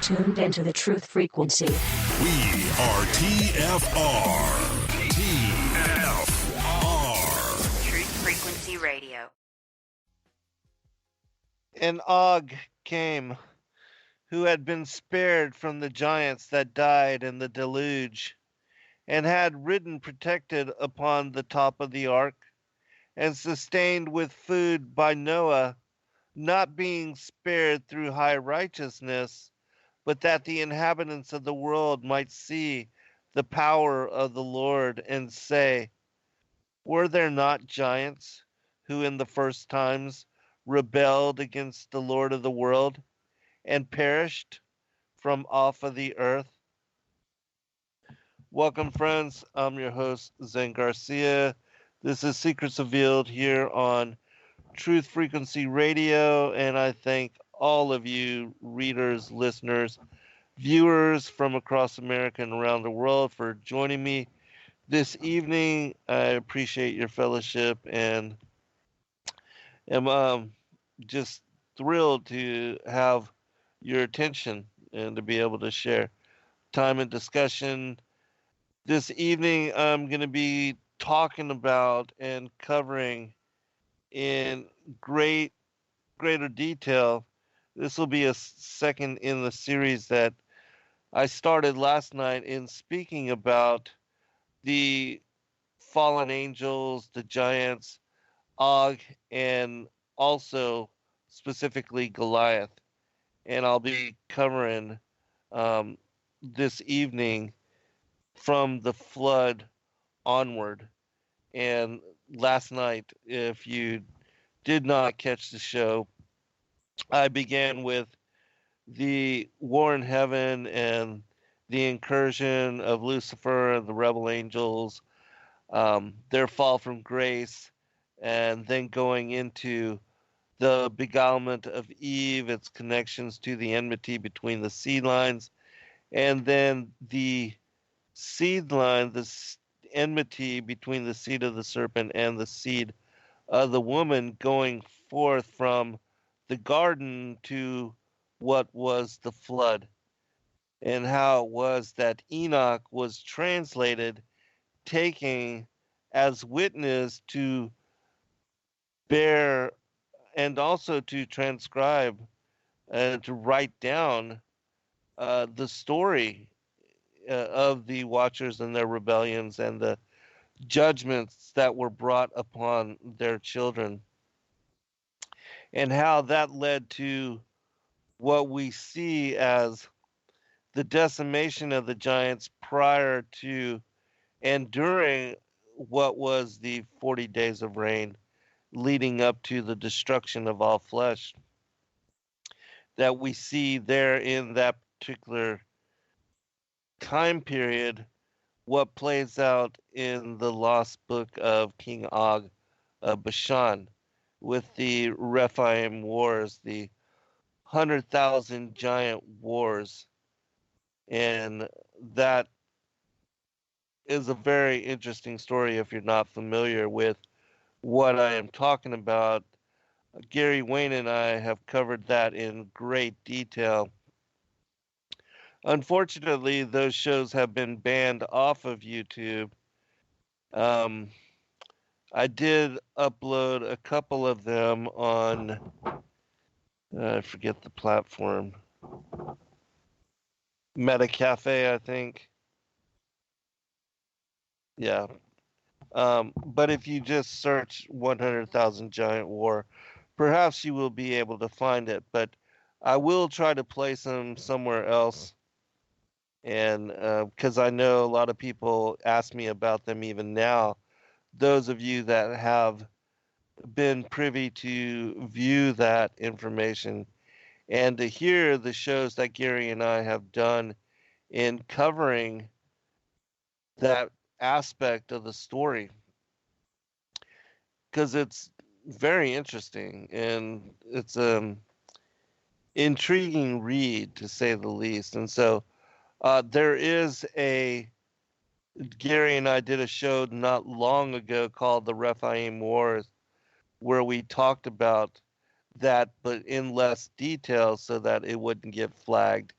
tuned into the truth frequency. We are TFR. Truth Frequency Radio. And Og came, who had been spared from the giants that died in the deluge, and had ridden protected upon the top of the ark, and sustained with food by Noah, not being spared through high righteousness, but that the inhabitants of the world might see the power of the Lord, and say, were there not giants who in the first times rebelled against the Lord of the world, and perished from off of the earth? Welcome, friends. I'm your host, Zen Garcia. This is Secrets Revealed here on Truth Frequency Radio, and I thank all of you readers, listeners, viewers from across America and around the world for joining me this evening. I appreciate your fellowship and am just thrilled to have your attention and to be able to share time and discussion. This evening, I'm going to be talking about and covering in greater detail. This will be a second in the series that I started last night in speaking about the fallen angels, the giants, Og, and also specifically Goliath. And I'll be covering this evening from the flood onward. And last night, if you did not catch the show, I began with the war in heaven and the incursion of Lucifer and the rebel angels, their fall from grace, and then going into the beguilement of Eve, its connections to the enmity between the seed lines, and then the seed line, the enmity between the seed of the serpent and the seed of the woman, going forth from the garden to what was the flood, and how it was that Enoch was translated, taking as witness to bear and also to transcribe and to write down the story of the Watchers and their rebellions and the judgments that were brought upon their children, and how that led to what we see as the decimation of the giants prior to and during what was the 40 days of rain leading up to the destruction of all flesh, that we see there in that particular time period what plays out in the lost book of King Og of Bashan with the Rephaim Wars, the 100,000 giant wars. And that is a very interesting story if you're not familiar with what I am talking about. Gary Wayne and I have covered that in great detail. Unfortunately, those shows have been banned off of YouTube. I did upload a couple of them on, I forget the platform, Metacafe, I think. Yeah. But if you just search 100,000 Giant War, perhaps you will be able to find it. But I will try to place them somewhere else. And because I know a lot of people ask me about them even now, those of you that have been privy to view that information and to hear the shows that Gary and I have done in covering that aspect of the story, because it's very interesting and it's an intriguing read, to say the least. And so there is Gary and I did a show not long ago called the Rephaim Wars, where we talked about that, but in less detail so that it wouldn't get flagged.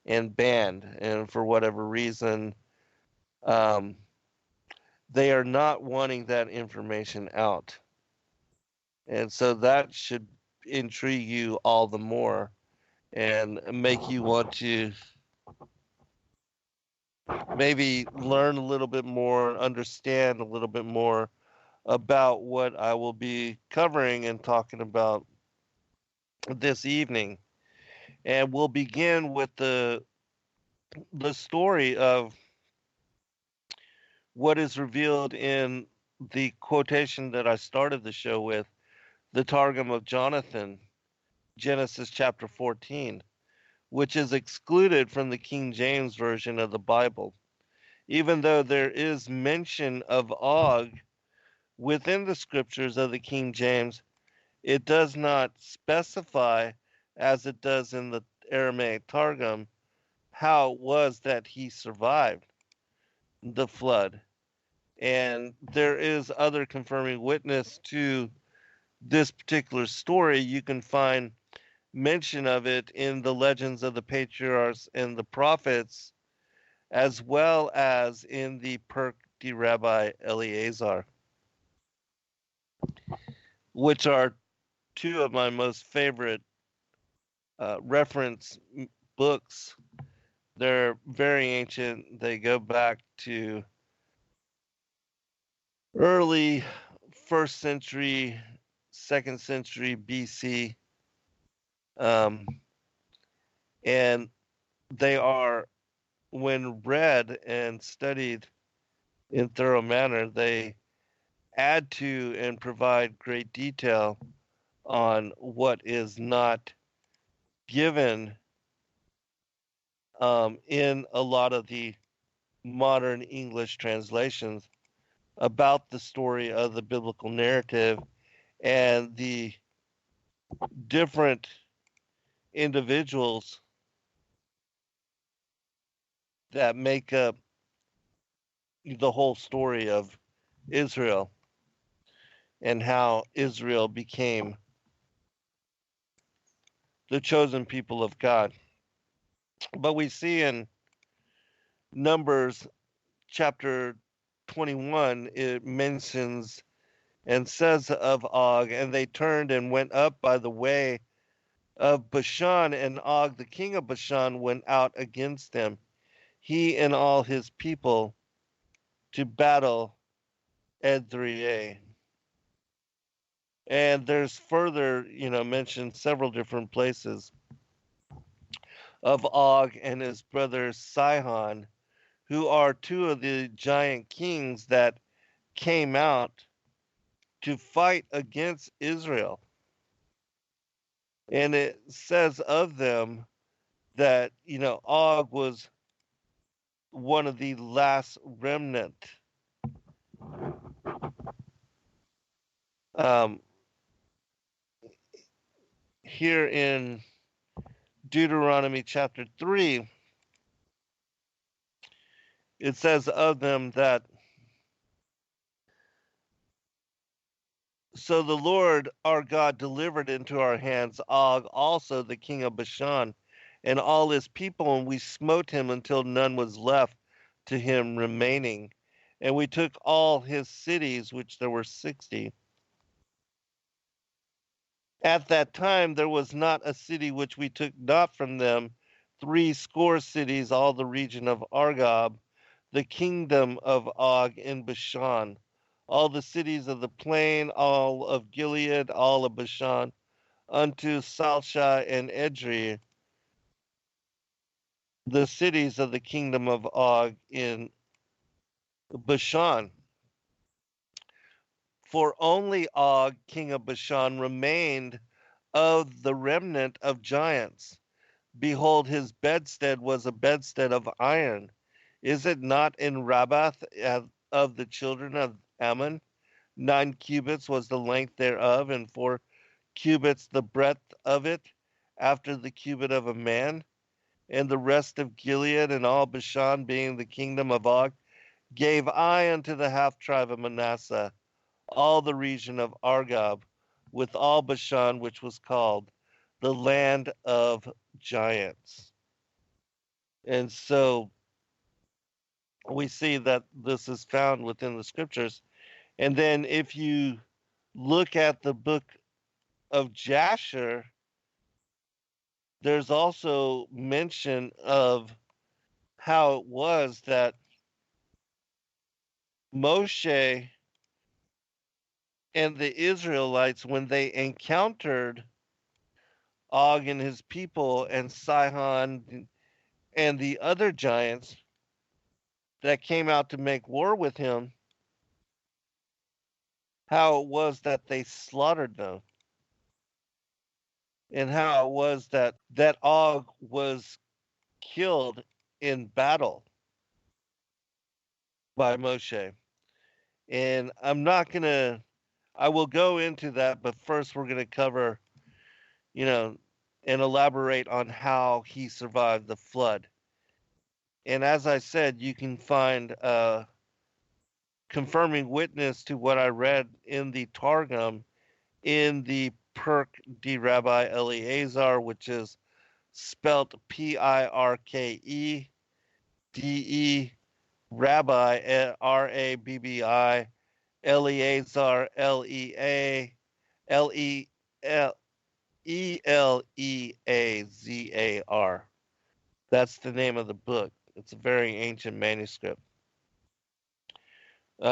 and banned. And for whatever reason, um, they are not wanting that information out. And so that should intrigue you all the more and make you want to maybe learn a little bit more, understand a little bit more about what I will be covering and talking about this evening. And we'll begin with the story of what is revealed in the quotation that I started the show with, the Targum of Jonathan, Genesis chapter 14, which is excluded from the King James Version of the Bible. Even though there is mention of Og within the scriptures of the King James, it does not specify, as it does in the Aramaic Targum, how it was that he survived the flood. And there is other confirming witness to this particular story. You can find mention of it in the legends of the patriarchs and the prophets, as well as in the Perk de Rabbi Eleazar, which are two of my most favorite reference books. They're very ancient. They go back to early first century, second century BC. Um, and they are, when read and studied in thorough manner, they add to and provide great detail on what is not given in a lot of the modern English translations about the story of the biblical narrative and the different individuals that make up the whole story of Israel and how Israel became the chosen people of God. But we see in Numbers chapter 21, it mentions and says of Og, and they turned and went up by the way of Bashan, and Og, the king of Bashan, went out against them, he and all his people, to battle Edrei. And there's further, mentioned several different places of Og and his brother Sihon, who are two of the giant kings that came out to fight against Israel. And it says of them that, Og was one of the last remnant. Um, Here in Deuteronomy chapter 3, it says of them that, so the Lord our God delivered into our hands Og, also the king of Bashan, and all his people, and we smote him until none was left to him remaining. And we took all his cities, which there were 60. At that time there was not a city which we took not from them, 80 cities, all the region of Argob, the kingdom of Og in Bashan, all the cities of the plain, all of Gilead, all of Bashan, unto Salshah and Edrei, the cities of the kingdom of Og in Bashan. For only Og, king of Bashan, remained of the remnant of giants. Behold, his bedstead was a bedstead of iron. Is it not in Rabbath of the children of Ammon? 9 cubits was the length thereof, and 4 cubits the breadth of it, after the cubit of a man. And the rest of Gilead and all Bashan, being the kingdom of Og, gave I unto the half tribe of Manasseh, all the region of Argob, with all Bashan, which was called the land of giants. And so we see that this is found within the scriptures. And then if you look at the book of Jasher, there's also mention of how it was that Moshe and the Israelites, when they encountered Og and his people and Sihon and the other giants that came out to make war with him, how it was that they slaughtered them, and how it was that Og was killed in battle by Moshe. And I will go into that, but first we're gonna cover, you know, and elaborate on how he survived the flood. And as I said, you can find confirming witness to what I read in the Targum in the Perk D. Rabbi Eleazar, which is spelt Pirkede, Rabbi Rabbi, Eleazar Leeleazar. That's the name of the book. It's a very ancient manuscript,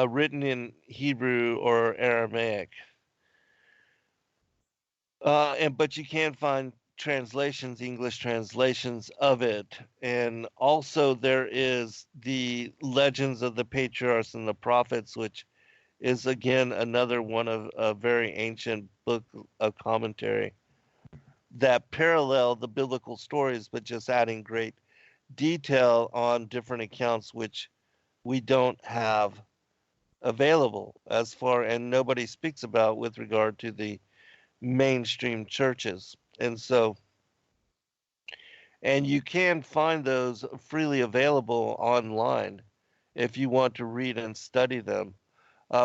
written in Hebrew or Aramaic. But you can find translations, English translations of it. And also there is the Legends of the Patriarchs and the Prophets, which is again another one of a very ancient book of commentary that parallel the biblical stories, but just adding great detail on different accounts which we don't have available and nobody speaks about with regard to the mainstream churches. And you can find those freely available online if you want to read and study them.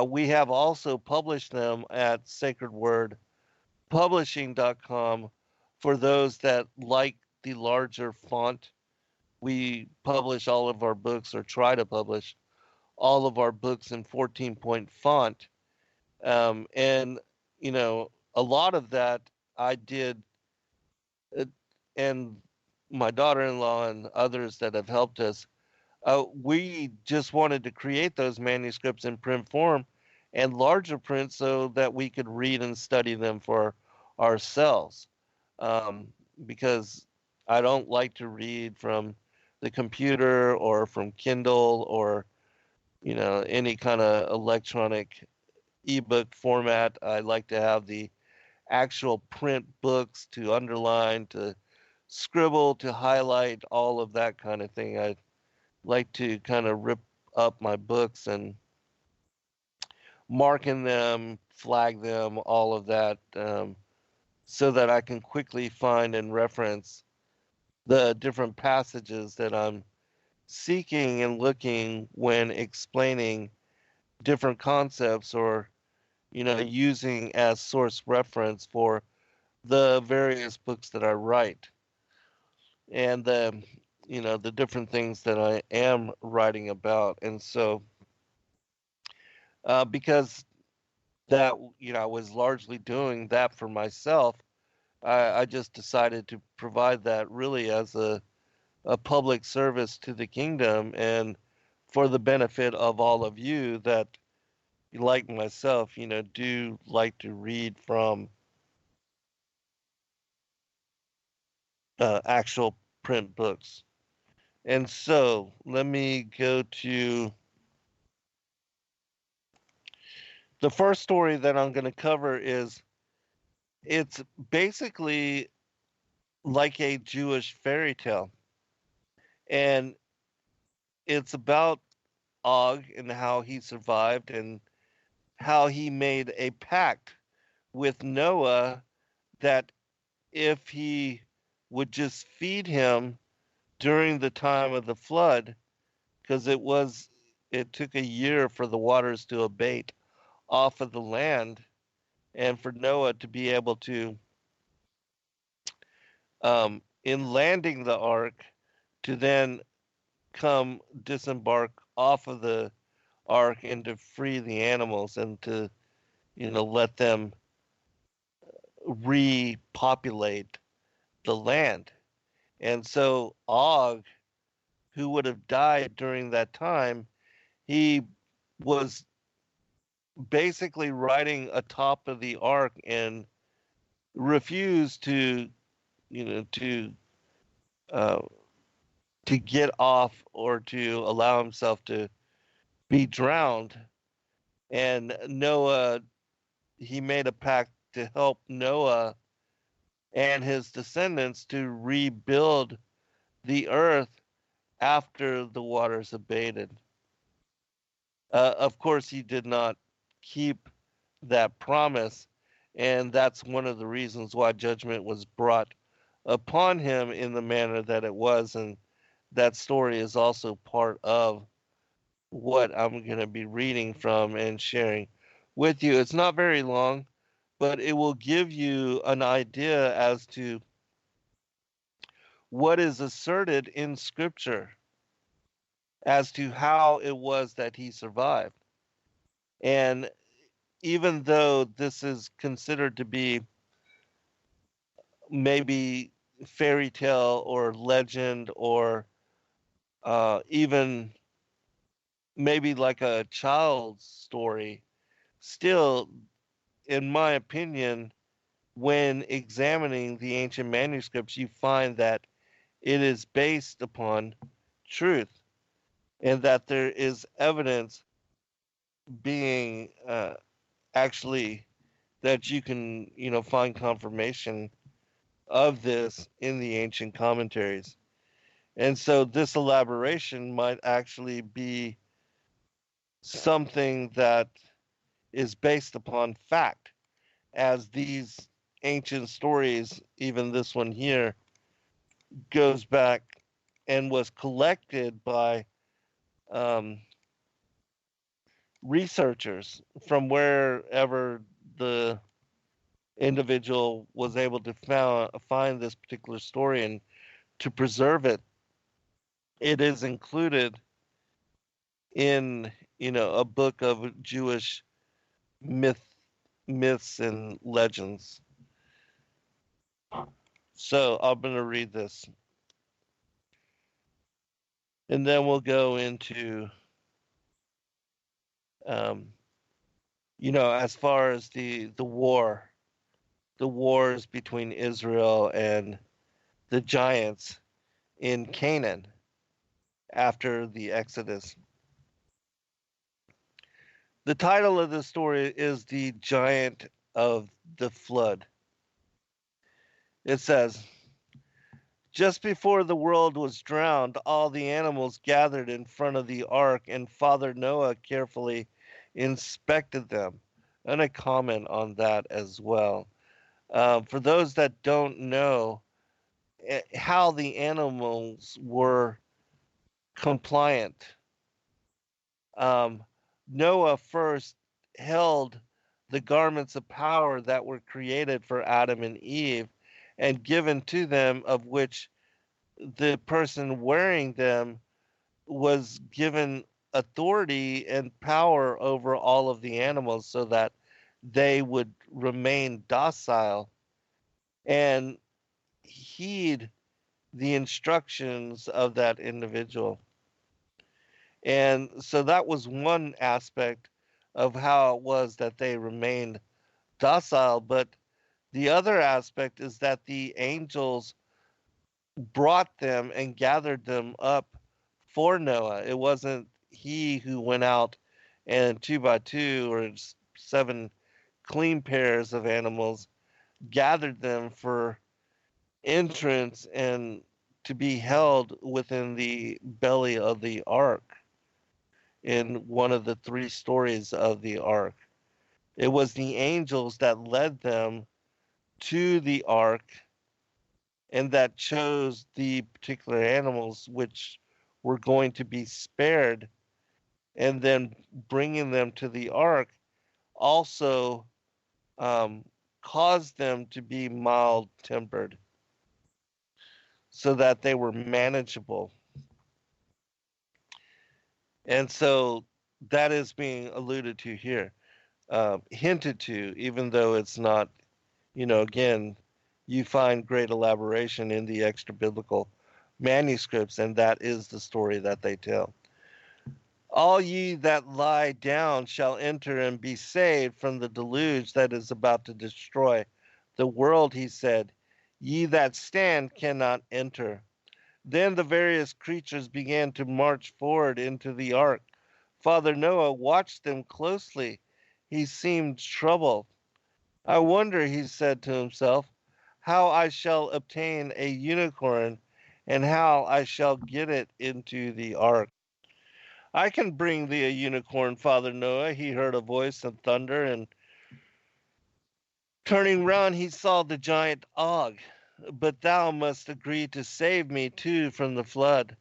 We have also published them at sacredwordpublishing.com for those that like the larger font. We publish all of our books, or try to publish all of our books in 14-point font. And, a lot of that I did, uh, and my daughter in law and others that have helped us, we just wanted to create those manuscripts in print form and larger print so that we could read and study them for ourselves. Um, because I don't like to read from the computer or from Kindle or, any kind of electronic ebook format. I like to have the actual print books to underline, to scribble, to highlight, all of that kind of thing. I like to kind of rip up my books and marking them, flag them, all of that, so that I can quickly find and reference the different passages that I'm seeking and looking when explaining different concepts, or using as source reference for the various books that I write, and the different things that I am writing about. And so because that I was largely doing that for myself, I just decided to provide that really as a public service to the kingdom, and for the benefit of all of you that, like myself, do like to read from actual print books. And so let me go to the first story that I'm going to cover. It's basically like a Jewish fairy tale, and it's about Og and how he survived and how he made a pact with Noah that if he would just feed him during the time of the flood, because it took a year for the waters to abate off of the land, and for Noah to be able to, in landing the ark, to then come disembark off of the ark and to free the animals and to, let them repopulate the land. And so Og, who would have died during that time, he was basically riding atop of the ark and refused to, you know, uh, to get off or to allow himself to be drowned. And Noah, he made a pact to help Noah and his descendants to rebuild the earth after the waters abated. Of course, he did not keep that promise, and that's one of the reasons why judgment was brought upon him in the manner that it was. And that story is also part of what I'm going to be reading from and sharing with you. It's not very long, but it will give you an idea as to what is asserted in Scripture as to how it was that he survived. And even though this is considered to be maybe fairy tale or legend or even maybe like a child's story, still, in my opinion, when examining the ancient manuscripts, you find that it is based upon truth and that there is evidence being actually that you can, find confirmation of this in the ancient commentaries. And so this elaboration might actually be something that is based upon fact, as these ancient stories, even this one here, goes back and was collected by um, researchers from wherever the individual was able to find this particular story and to preserve it. It is included in, a book of Jewish myths and legends. So I'm going to read this, and then we'll go into, um, as far as the wars between Israel and the giants in Canaan after the Exodus. The title of the story is The Giant of the Flood. It says, just before the world was drowned, all the animals gathered in front of the ark, and Father Noah carefully inspected them. And a comment on that as well. For those that don't know how the animals were compliant, Noah first held the garments of power that were created for Adam and Eve and given to them, of which the person wearing them was given authority and power over all of the animals so that they would remain docile and heed the instructions of that individual. And so that was one aspect of how it was that they remained docile. But the other aspect is that the angels brought them and gathered them up for Noah. It wasn't he who went out and 2 by 2 or 7 clean pairs of animals gathered them for entrance and to be held within the belly of the ark in one of the 3 stories of the ark. It was the angels that led them to the ark and that chose the particular animals which were going to be spared, and then bringing them to the ark also caused them to be mild tempered so that they were manageable. And so that is being alluded to here, hinted to, even though it's not, again, you find great elaboration in the extra biblical manuscripts, and that is the story that they tell. All ye that lie down shall enter and be saved from the deluge that is about to destroy the world, he said. Ye that stand cannot enter. Then the various creatures began to march forward into the ark. Father Noah watched them closely. He seemed troubled. I wonder, he said to himself, how I shall obtain a unicorn and how I shall get it into the ark. I can bring thee a unicorn, Father Noah. He heard a voice of thunder, and turning round, he saw the giant Og. But thou must agree to save me too from the flood.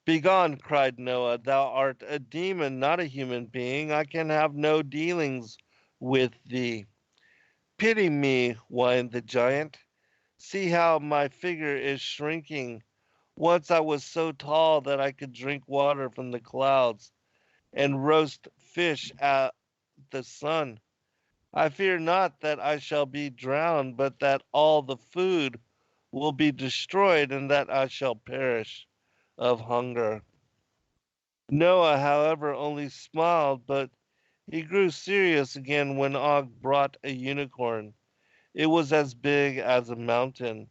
Begone, cried Noah. Thou art a demon, not a human being. I can have no dealings with thee. Pity me, whined the giant. See how my figure is shrinking. Once I was so tall that I could drink water from the clouds and roast fish at the sun. I fear not that I shall be drowned, but that all the food will be destroyed and that I shall perish of hunger. Noah, however, only smiled, but he grew serious again when Og brought a unicorn. It was as big as a mountain,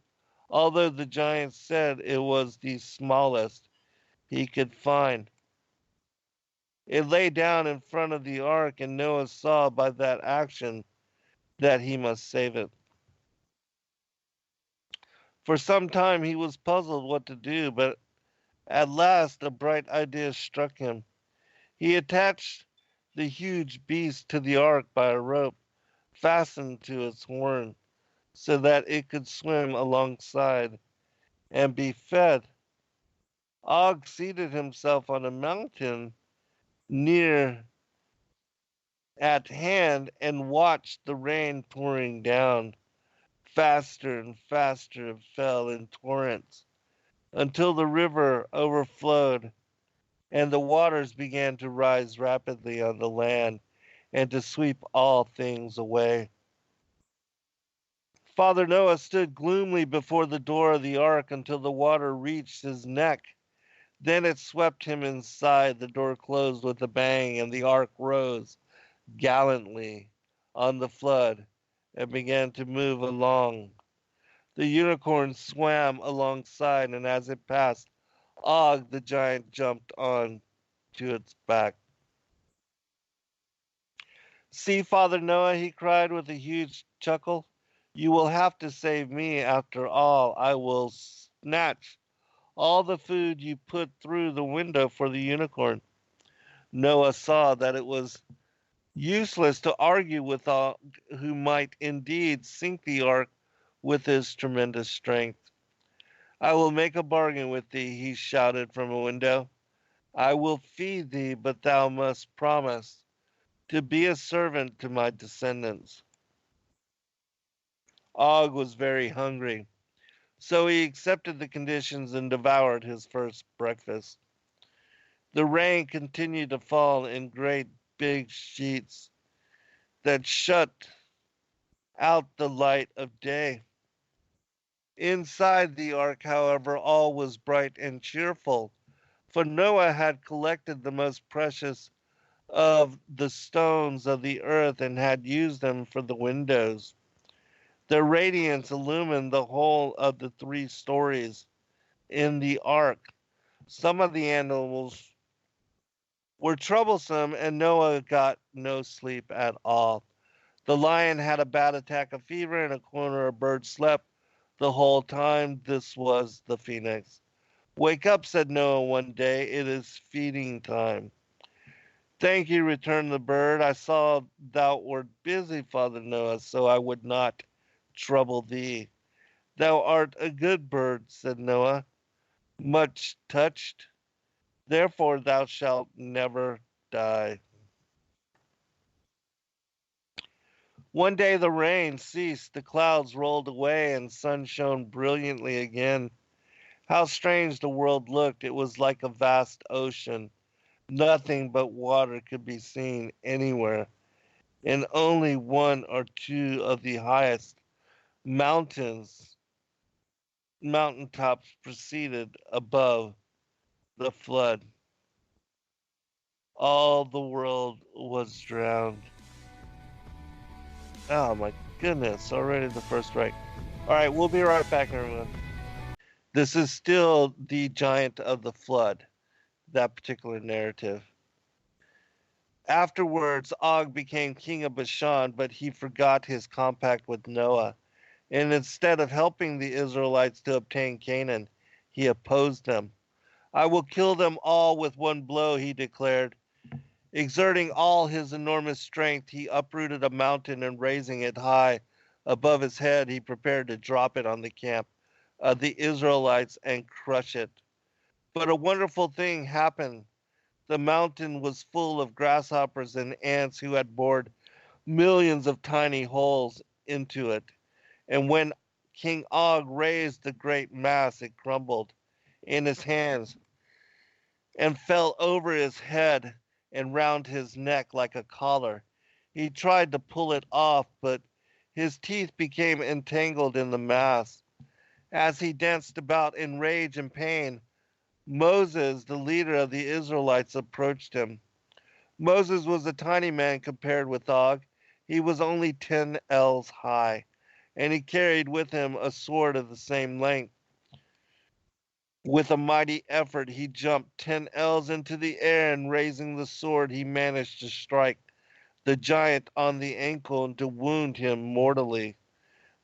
although the giant said it was the smallest he could find. It lay down in front of the ark, and Noah saw by that action that he must save it. For some time he was puzzled what to do, but at last a bright idea struck him. He attached the huge beast to the ark by a rope fastened to its horn, so that it could swim alongside and be fed. Og seated himself on a mountain near at hand and watched the rain pouring down. Faster and faster it fell in torrents until the river overflowed and the waters began to rise rapidly on the land and to sweep all things away. Father Noah stood gloomily before the door of the ark until the water reached his neck. Then it swept him inside. The door closed with a bang, and the ark rose gallantly on the flood and began to move along. The unicorn swam alongside, and as it passed, Og the giant jumped on to its back. See, Father Noah, he cried with a huge chuckle, you will have to save me after all. I will snatch all the food you put through the window for the unicorn. Noah saw that it was useless to argue with Og, who might indeed sink the ark with his tremendous strength. I will make a bargain with thee, he shouted from a window. I will feed thee, but thou must promise to be a servant to my descendants. Og was very hungry, so he accepted the conditions and devoured his first breakfast. The rain continued to fall in great big sheets that shut out the light of day. Inside the ark, however, all was bright and cheerful, for Noah had collected the most precious of the stones of the earth and had used them for the windows. Their radiance illumined the whole of the 3 stories in the ark. Some of the animals were troublesome, and Noah got no sleep at all. The lion had a bad attack of fever, and a corner of bird slept the whole time. This was the phoenix. Wake up, said Noah one day. It is feeding time. Thank you, returned the bird. I saw thou wert busy, Father Noah, so I would not trouble thee. Thou art a good bird, said Noah, much touched. Therefore thou shalt never die. One day the rain ceased, the clouds rolled away, and sun shone brilliantly again. How strange the world looked. It was like a vast ocean. Nothing but water could be seen anywhere, and only one or two of the highest mountaintops proceeded above the flood. All the world was drowned. Oh my goodness, already the first strike. All right, we'll be right back, everyone. This is still the giant of the flood, that particular narrative. Afterwards, Og became king of Bashan, but he forgot his compact with Noah. And instead of helping the Israelites to obtain Canaan, he opposed them. I will kill them all with one blow, he declared. Exerting all his enormous strength, he uprooted a mountain and raising it high above his head, he prepared to drop it on the camp of the Israelites and crush it. But a wonderful thing happened. The mountain was full of grasshoppers and ants who had bored millions of tiny holes into it. And when King Og raised the great mass, it crumbled in his hands and fell over his head and round his neck like a collar. He tried to pull it off, but his teeth became entangled in the mass. As he danced about in rage and pain, Moses, the leader of the Israelites, approached him. Moses was a tiny man compared with Og. He was only 10 ells high, and he carried with him a sword of the same length. With a mighty effort, he jumped 10 ells into the air, and raising the sword, he managed to strike the giant on the ankle and to wound him mortally.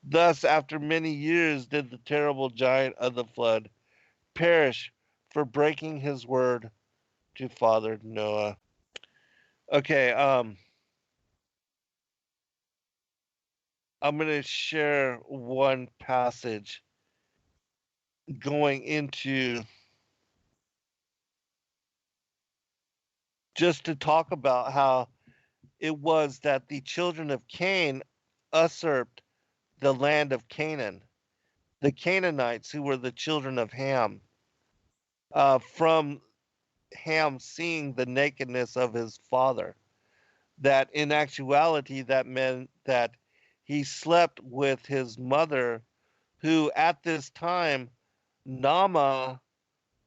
Thus, after many years, did the terrible giant of the flood perish for breaking his word to Father Noah. Okay, I'm going to share one passage going into just to talk about how it was that the children of Cain usurped the land of Canaan, the Canaanites who were the children of Ham, from Ham seeing the nakedness of his father. That in actuality, that meant that he slept with his mother, who at this time, Nama,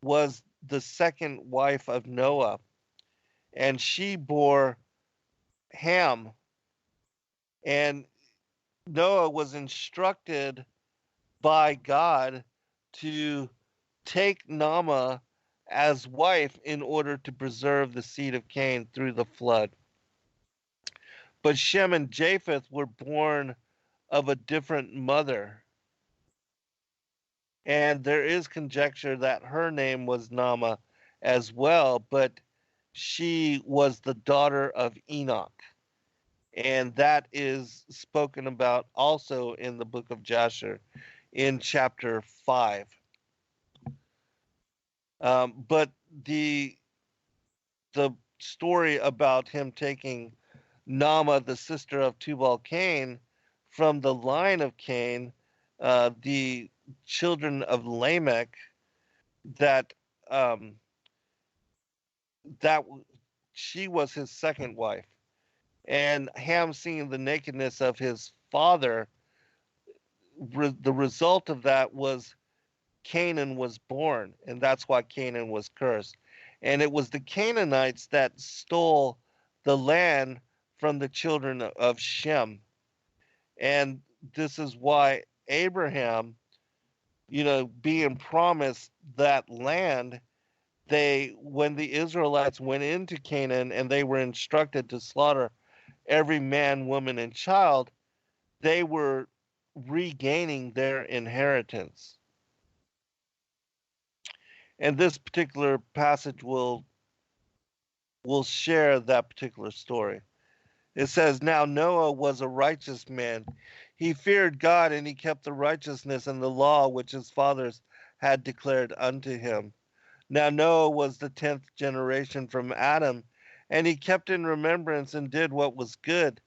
was the second wife of Noah, and she bore Ham. And Noah was instructed by God to take Nama as wife in order to preserve the seed of Cain through the flood. But Shem and Japheth were born of a different mother. And there is conjecture that her name was Nama as well, but she was the daughter of Enoch. And that is spoken about also in the book of Jasher in chapter 5. But the story about him taking Nama, the sister of Tubal Cain, from the line of Cain, the children of Lamech, that that she was his second wife, and Ham seeing the nakedness of his father, the result of that was Canaan was born, and that's why Canaan was cursed. And it was the Canaanites that stole the land from the children of Shem. And this is why Abraham, being promised that land, when the Israelites went into Canaan and they were instructed to slaughter every man, woman, and child, they were regaining their inheritance. And this particular passage will share that particular story. It says, "Now Noah was a righteous man. He feared God, and he kept the righteousness and the law which his fathers had declared unto him. Now Noah was the 10th generation from Adam, and he kept in remembrance and did what was good.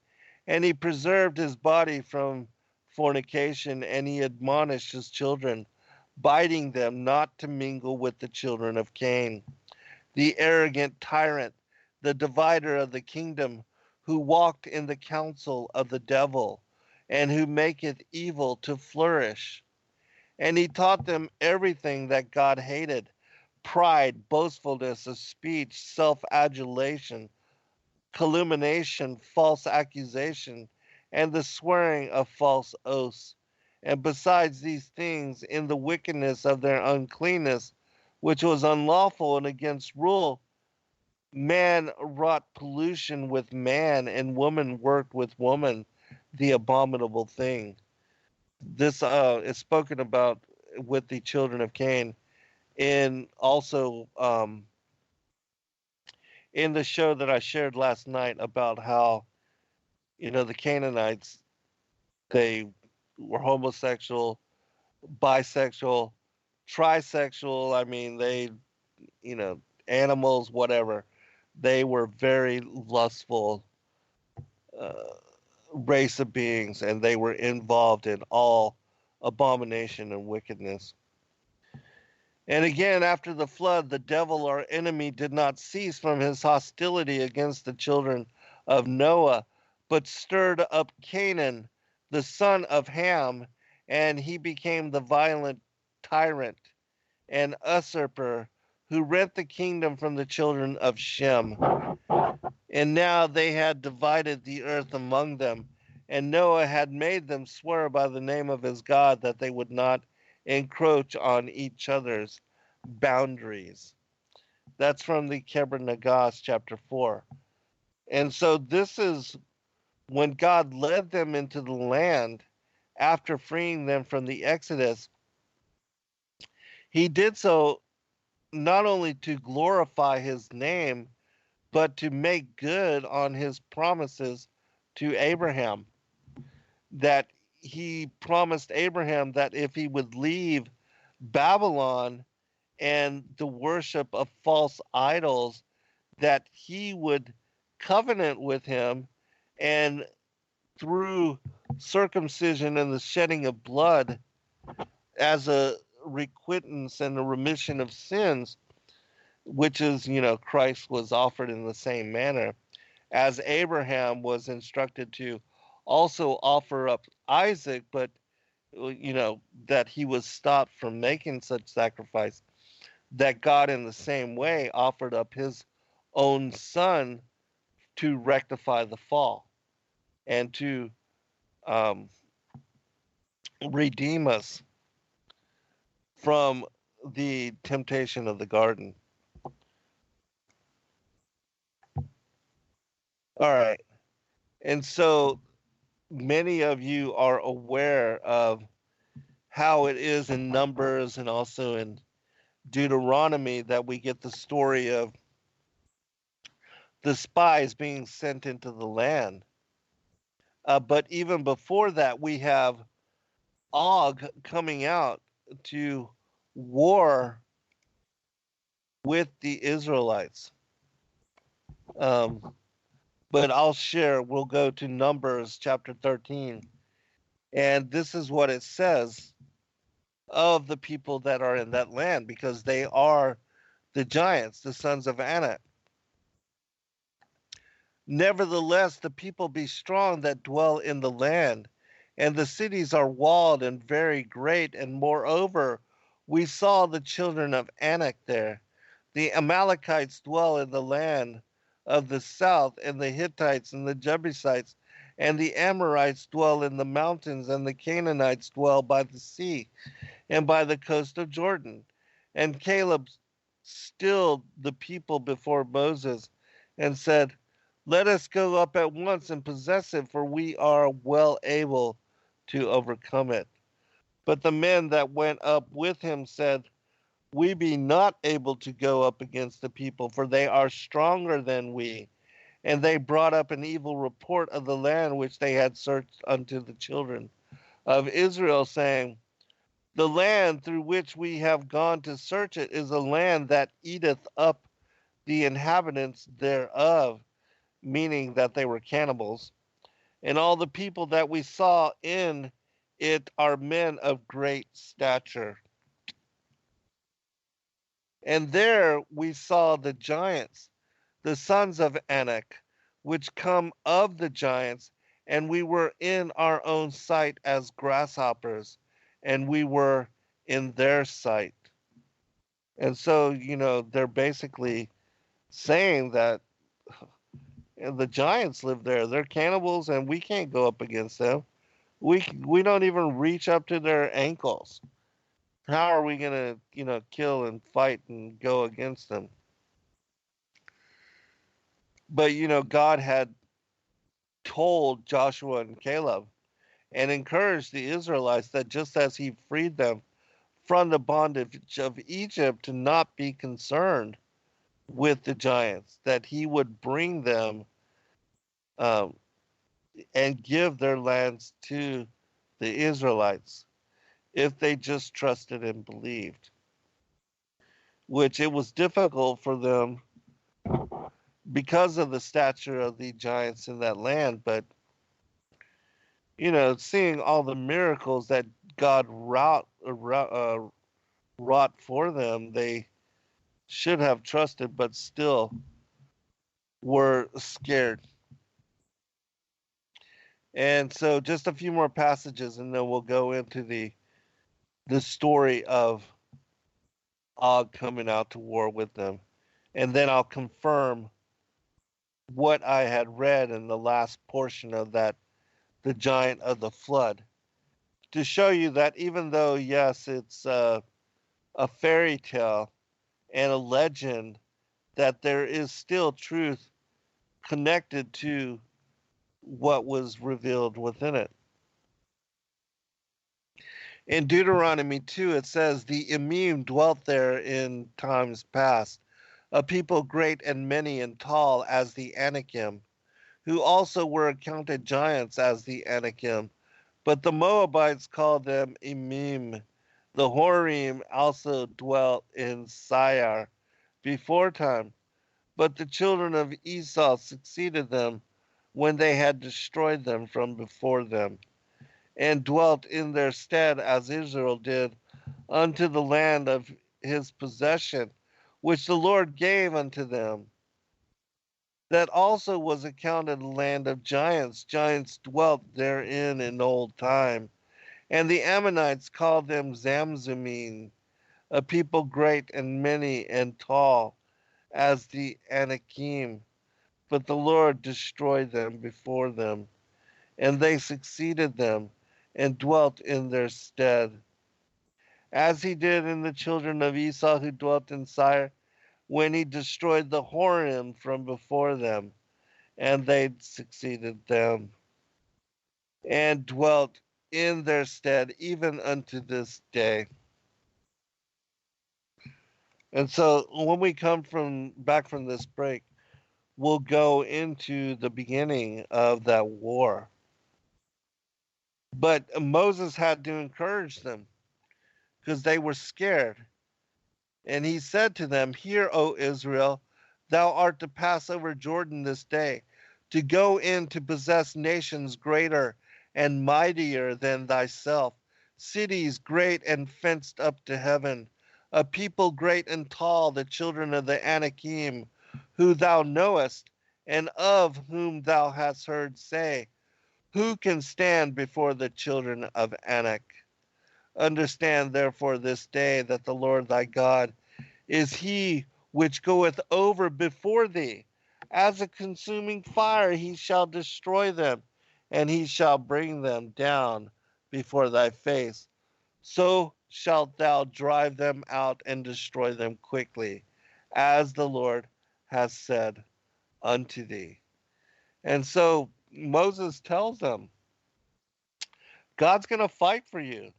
And he preserved his body from fornication, and he admonished his children, bidding them not to mingle with the children of Cain. the arrogant tyrant, the divider of the kingdom, who walked in the counsel of the devil, and who maketh evil to flourish. And he taught them everything that God hated: pride, boastfulness of speech, self adulation, calumniation, false accusation, and the swearing of false oaths. And besides these things, in the wickedness of their uncleanness, which was unlawful and against rule, man wrought pollution with man, and woman worked with woman, the abominable thing. This is spoken about with the children of Cain, and also in the show that I shared last night about how, the Canaanites, they were homosexual, bisexual, trisexual. I mean, they, you know, animals, whatever. They were very lustful uh, race of beings, and they were involved in all abomination and wickedness. And again, after the flood, the devil, our enemy, did not cease from his hostility against the children of Noah, but stirred up Canaan, the son of Ham, and he became the violent tyrant and usurper who rent the kingdom from the children of Shem. And now they had divided the earth among them, and Noah had made them swear by the name of his God that they would not encroach on each other's boundaries. That's from the Keber Nagas, chapter 4. And so this is when God led them into the land after freeing them from the Exodus. He did so not only to glorify his name, but to make good on his promises to Abraham. That he promised Abraham that if he would leave Babylon and the worship of false idols, that he would covenant with him, and through circumcision and the shedding of blood as a requittance and a remission of sins, which is, Christ was offered in the same manner, as Abraham was instructed to also offer up Isaac, but, that he was stopped from making such sacrifice, that God in the same way offered up his own son to rectify the fall and to um, redeem us from the temptation of the garden. All right. And so many of you are aware of how it is in Numbers and also in Deuteronomy that we get the story of the spies being sent into the land. But even before that, we have Og coming out to war with the Israelites. But we'll go to Numbers chapter 13. And this is what it says of the people that are in that land, because they are the giants, the sons of Anak. Nevertheless, the people be strong that dwell in the land, and the cities are walled and very great. And moreover, we saw the children of Anak there. The Amalekites dwell in the land of the south, and the Hittites and the Jebusites and the Amorites dwell in the mountains, and the Canaanites dwell by the sea and by the coast of Jordan. And Caleb stilled the people before Moses and said, let us go up at once and possess it, for we are well able to overcome it. But the men that went up with him said, we be not able to go up against the people, for they are stronger than we. And they brought up an evil report of the land which they had searched unto the children of Israel, saying, the land through which we have gone to search it is a land that eateth up the inhabitants thereof, meaning that they were cannibals. And all the people that we saw in it are men of great stature. And there we saw the giants, the sons of Anak, which come of the giants, and we were in our own sight as grasshoppers, and we were in their sight. And so, they're basically saying that the giants live there. They're cannibals, and we can't go up against them. We don't even reach up to their ankles. How are we gonna, kill and fight and go against them? But God had told Joshua and Caleb and encouraged the Israelites that just as he freed them from the bondage of Egypt to not be concerned with the giants, that he would bring them um, and give their lands to the Israelites if they just trusted and believed, which it was difficult for them because of the stature of the giants in that land. But, seeing all the miracles that God wrought for them, they should have trusted, but still were scared. And so just a few more passages and then we'll go into the story of Og coming out to war with them. And then I'll confirm what I had read in the last portion of that, the giant of the flood, to show you that even though, yes, it's a fairy tale and a legend, that there is still truth connected to what was revealed within it. In Deuteronomy 2, it says, the Emim dwelt there in times past, a people great and many and tall as the Anakim, who also were accounted giants as the Anakim. But the Moabites called them Emim. The Horim also dwelt in Seir before time. But the children of Esau succeeded them when they had destroyed them from before them, and dwelt in their stead as Israel did unto the land of his possession, which the Lord gave unto them. That also was accounted a land of giants. Giants dwelt therein in old time. And the Ammonites called them Zamzummim, a people great and many and tall as the Anakim. But the Lord destroyed them before them, and they succeeded them and dwelt in their stead. As he did in the children of Esau who dwelt in Seir, when he destroyed the Horim from before them, and they succeeded them, and dwelt in their stead even unto this day. And so when we come back from this break, we'll go into the beginning of that war. But Moses had to encourage them because they were scared. And he said to them, hear, O Israel, thou art to pass over Jordan this day, to go in to possess nations greater and mightier than thyself, cities great and fenced up to heaven, a people great and tall, the children of the Anakim, who thou knowest, and of whom thou hast heard say, who can stand before the children of Anak? Understand therefore this day that the Lord thy God is he which goeth over before thee. As a consuming fire he shall destroy them, and he shall bring them down before thy face. So shalt thou drive them out and destroy them quickly, as the Lord has said unto thee. And so Moses tells them, God's going to fight for you,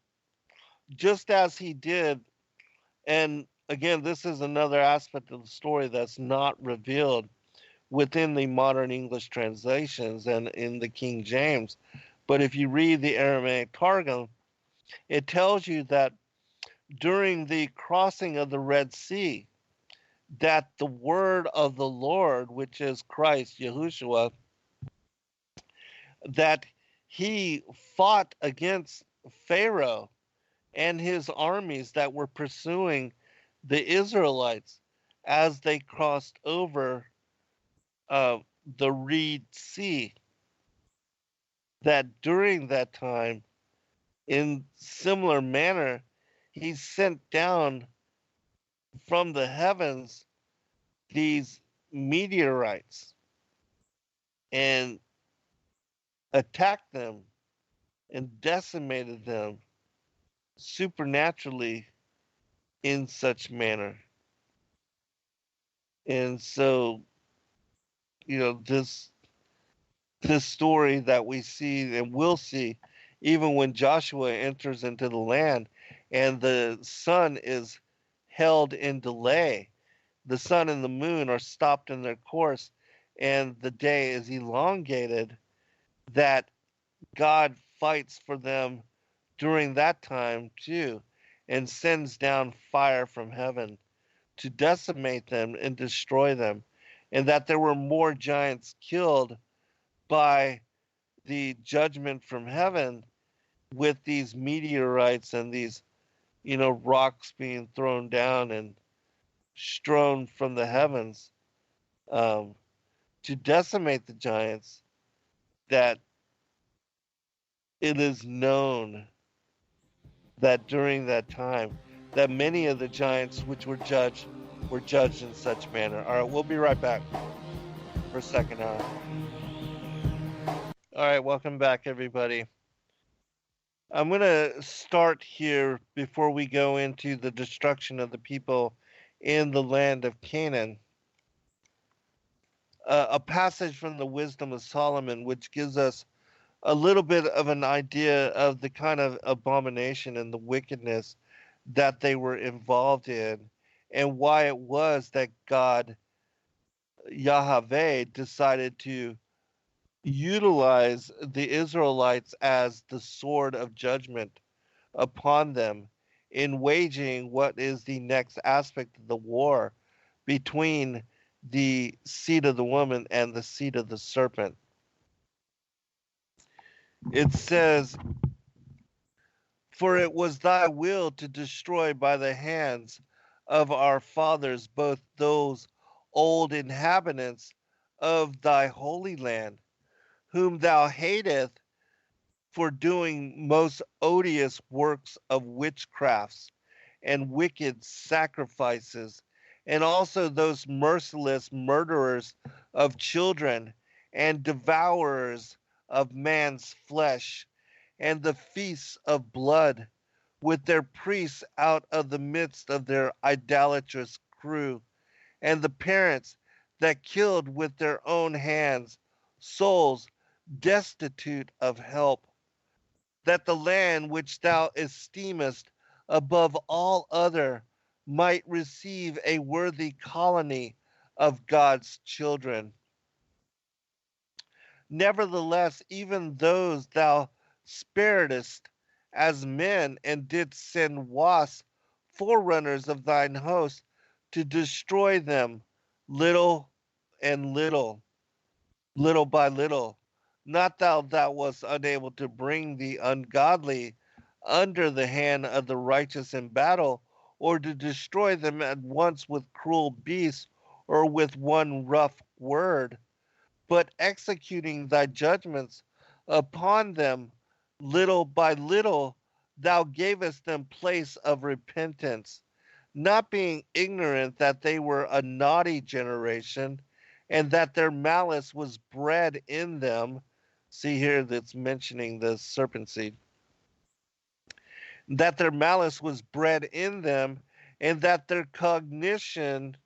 just as he did. And again, this is another aspect of the story that's not revealed within the modern English translations and in the King James. But if you read the Aramaic Targum, it tells you that during the crossing of the Red Sea, that the word of the Lord, which is Christ, Yahushua, that he fought against Pharaoh and his armies that were pursuing the Israelites as they crossed over uh, the Reed Sea, that during that time, in similar manner, he sent down from the heavens these meteorites and attacked them and decimated them supernaturally in such manner. And so, this story that we see and will see, even when Joshua enters into the land and the sun is held in delay, the sun and the moon are stopped in their course, and the day is elongated, that God fights for them during that time too, and sends down fire from heaven to decimate them and destroy them, and that there were more giants killed by the judgment from heaven with these meteorites and these, rocks being thrown down and strewn from the heavens, um, to decimate the giants, that it is known that during that time that many of the giants which were judged in such manner. All right, we'll be right back for second hour. All right, welcome back, everybody. I'm going to start here before we go into the destruction of the people in the land of Canaan. A passage from the Wisdom of Solomon, which gives us a little bit of an idea of the kind of abomination and the wickedness that they were involved in, and why it was that God, Yahweh, decided to utilize the Israelites as the sword of judgment upon them in waging what is the next aspect of the war between the seed of the woman and the seed of the serpent. It says, "For it was thy will to destroy by the hands of our fathers both those old inhabitants of thy holy land, whom thou hatest for doing most odious works of witchcrafts and wicked sacrifices, and also those merciless murderers of children and devourers of man's flesh, and the feasts of blood, with their priests out of the midst of their idolatrous crew, and the parents that killed with their own hands souls destitute of help, that the land which thou esteemest above all other might receive a worthy colony of God's children. Nevertheless, even those thou sparedest as men, and didst send wasps, forerunners of thine host, to destroy them little and little, little by little. Not thou wast unable to bring the ungodly under the hand of the righteous in battle, or to destroy them at once with cruel beasts, or with one rough word, but executing thy judgments upon them little by little, thou gavest them place of repentance, not being ignorant that they were a naughty generation, and that their malice was bred in them." See here, that's mentioning the serpent seed. "That their malice was bred in them, and that their cogitation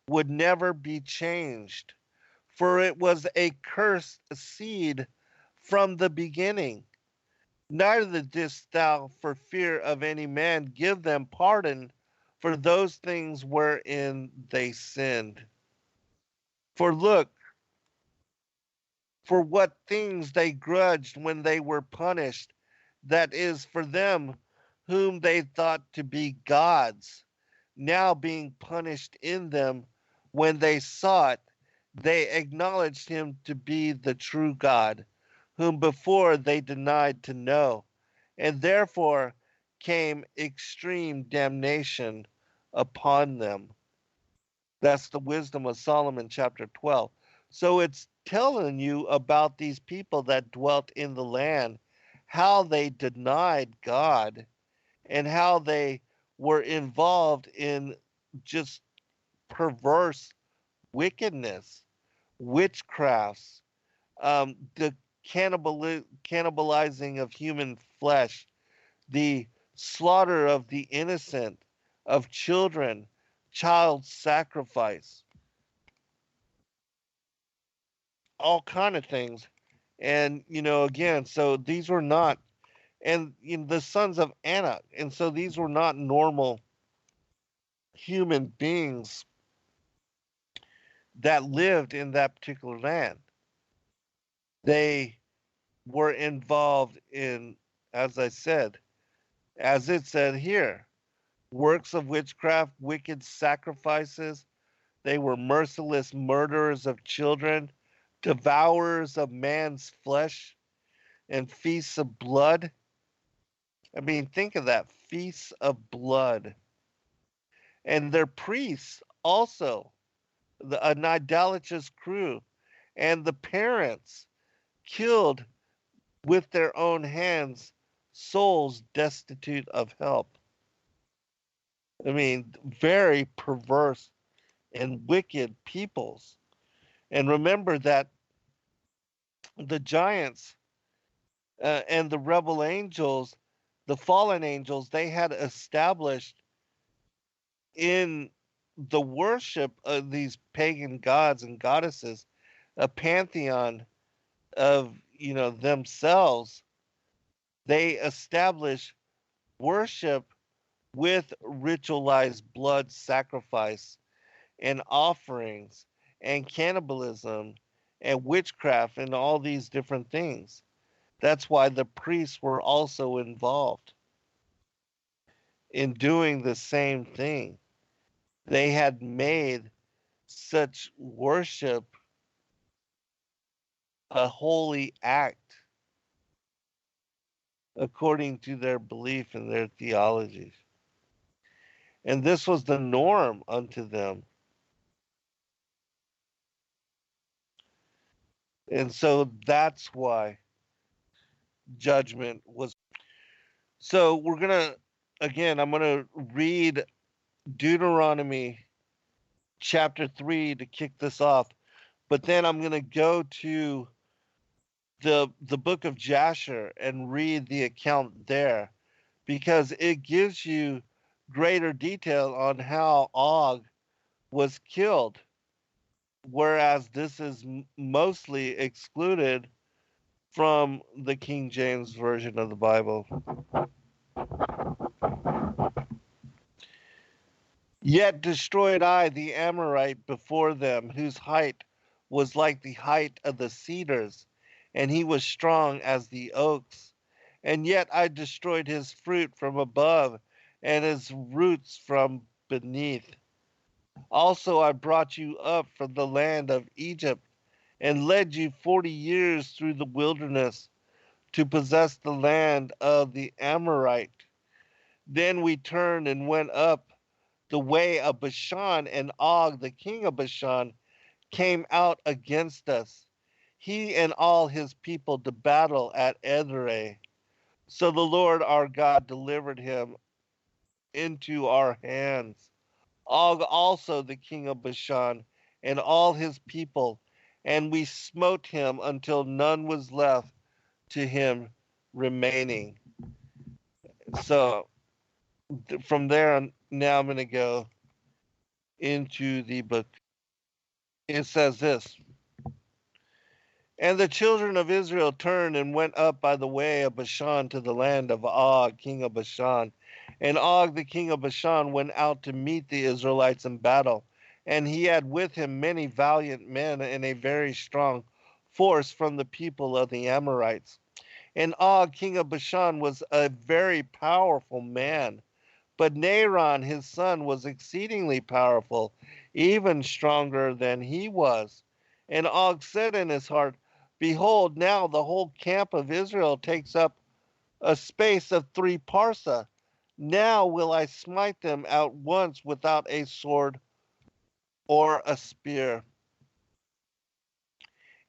would never be changed. For it was a cursed seed from the beginning. Neither didst thou, for fear of any man, give them pardon for those things wherein they sinned. For look, for what things they grudged when they were punished, that is, for them whom they thought to be gods, now being punished in them when they sought, they acknowledged him to be the true God, whom before they denied to know, and therefore came extreme damnation upon them. That's the wisdom of Solomon, chapter 12. So it's telling you about these people that dwelt in the land, how they denied God, and how they were involved in just perverse wickedness, witchcrafts, the cannibalizing of human flesh, the slaughter of the innocent, of children, child sacrifice, all kind of things. And again, so these were not, and the sons of Anak, and so these were not normal human beings that lived in that particular land. They were involved in, as I said, as it said here, works of witchcraft, wicked sacrifices. They were merciless murderers of children, devourers of man's flesh, and feasts of blood. I mean, think of that, feasts of blood. And their priests also, an idolatrous crew, and the parents killed with their own hands souls destitute of help. I mean, very perverse and wicked peoples. And remember that the giants and the rebel angels, the fallen angels, they had established in the worship of these pagan gods and goddesses a pantheon of themselves. They established worship with ritualized blood sacrifice and offerings and cannibalism and witchcraft and all these different things. That's why the priests were also involved in doing the same thing. They had made such worship a holy act according to their belief and their theologies. And this was the norm unto them. And so that's why judgment was. So I'm going to read Deuteronomy chapter 3 to kick this off. But then I'm going to go to the book of Jasher and read the account there, because it gives you greater detail on how Og was killed, whereas this is mostly excluded from the King James Version of the Bible. Yet destroyed I the Amorite before them, whose height was like the height of the cedars, and he was strong as the oaks. And yet I destroyed his fruit from above, and his roots from beneath. Also I brought you up from the land of Egypt, and led you 40 years through the wilderness, to possess the land of the Amorite. Then we turned and went up the way of Bashan, and Og, the king of Bashan, came out against us, he and all his people, to battle at Edrei. So the Lord our God delivered him into our hands. Og also, the king of Bashan, and all his people, and we smote him until none was left to him remaining. So from there, now I'm going to go into the book. It says this: And the children of Israel turned and went up by the way of Bashan to the land of Og, king of Bashan. And Og, the king of Bashan, went out to meet the Israelites in battle. And he had with him many valiant men and a very strong force from the people of the Amorites. And Og, king of Bashan, was a very powerful man. But Naaron, his son, was exceedingly powerful, even stronger than he was. And Og said in his heart, Behold, now the whole camp of Israel takes up a space of 3 parsa. Now will I smite them at once without a sword or a spear.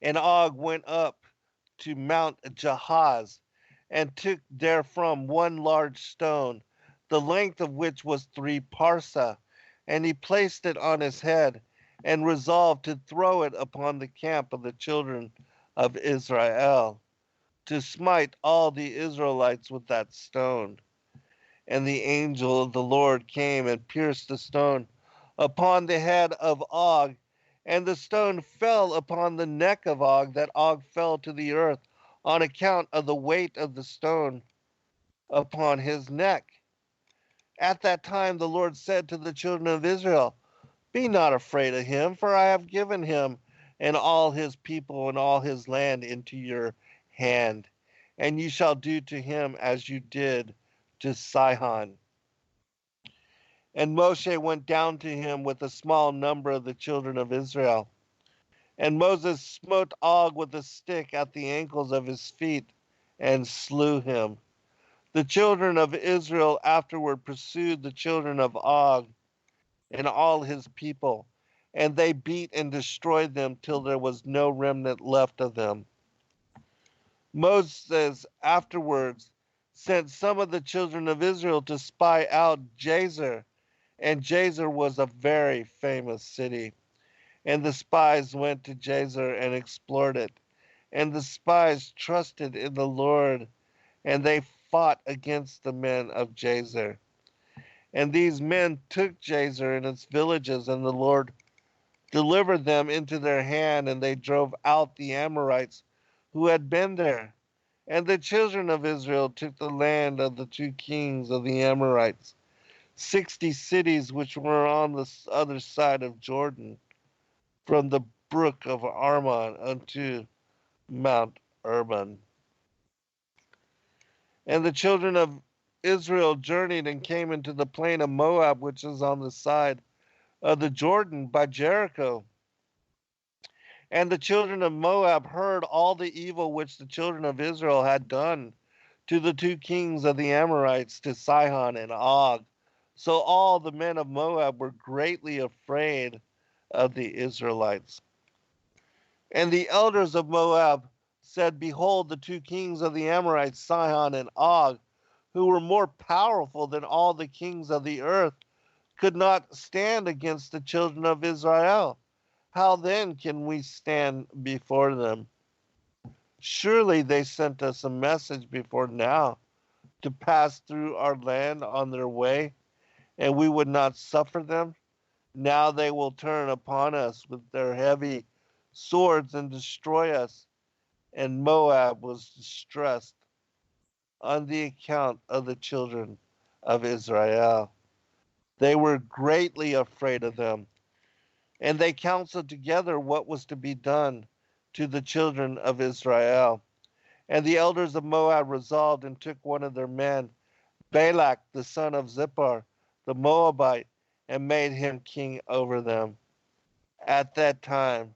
And Og went up to Mount Jahaz, and took therefrom one large stone, the length of which was 3 parsa, and he placed it on his head, and resolved to throw it upon the camp of the children of Israel, to smite all the Israelites with that stone. And the angel of the Lord came and pierced the stone upon the head of Og, and the stone fell upon the neck of Og, that Og fell to the earth on account of the weight of the stone upon his neck. At that time the Lord said to the children of Israel, Be not afraid of him, for I have given him and all his people and all his land into your hand, and you shall do to him as you did to Sihon. And Moshe went down to him with a small number of the children of Israel. And Moses smote Og with a stick at the ankles of his feet and slew him. The children of Israel afterward pursued the children of Og and all his people, and they beat and destroyed them till there was no remnant left of them. Moses afterwards sent some of the children of Israel to spy out Jazer, and Jazer was a very famous city. And the spies went to Jazer and explored it. And the spies trusted in the Lord, and they fought against the men of Jazer. And these men took Jazer and its villages, and the Lord delivered them into their hand, and they drove out the Amorites who had been there. And the children of Israel took the land of the 2 kings of the Amorites, 60 cities which were on the other side of Jordan, from the brook of Arnon unto Mount Hermon. And the children of Israel journeyed and came into the plain of Moab, which is on the side of the Jordan by Jericho. And the children of Moab heard all the evil which the children of Israel had done to the 2 kings of the Amorites, to Sihon and Og. So all the men of Moab were greatly afraid of the Israelites. And the elders of Moab said, Behold, the 2 kings of the Amorites, Sihon and Og, who were more powerful than all the kings of the earth, could not stand against the children of Israel. How then can we stand before them? Surely they sent us a message before now to pass through our land on their way, and we would not suffer them. Now they will turn upon us with their heavy swords and destroy us. And Moab was distressed on the account of the children of Israel. They were greatly afraid of them, and they counseled together what was to be done to the children of Israel. And the elders of Moab resolved and took one of their men, Balak the son of Zippor, the Moabite, and made him king over them. At that time,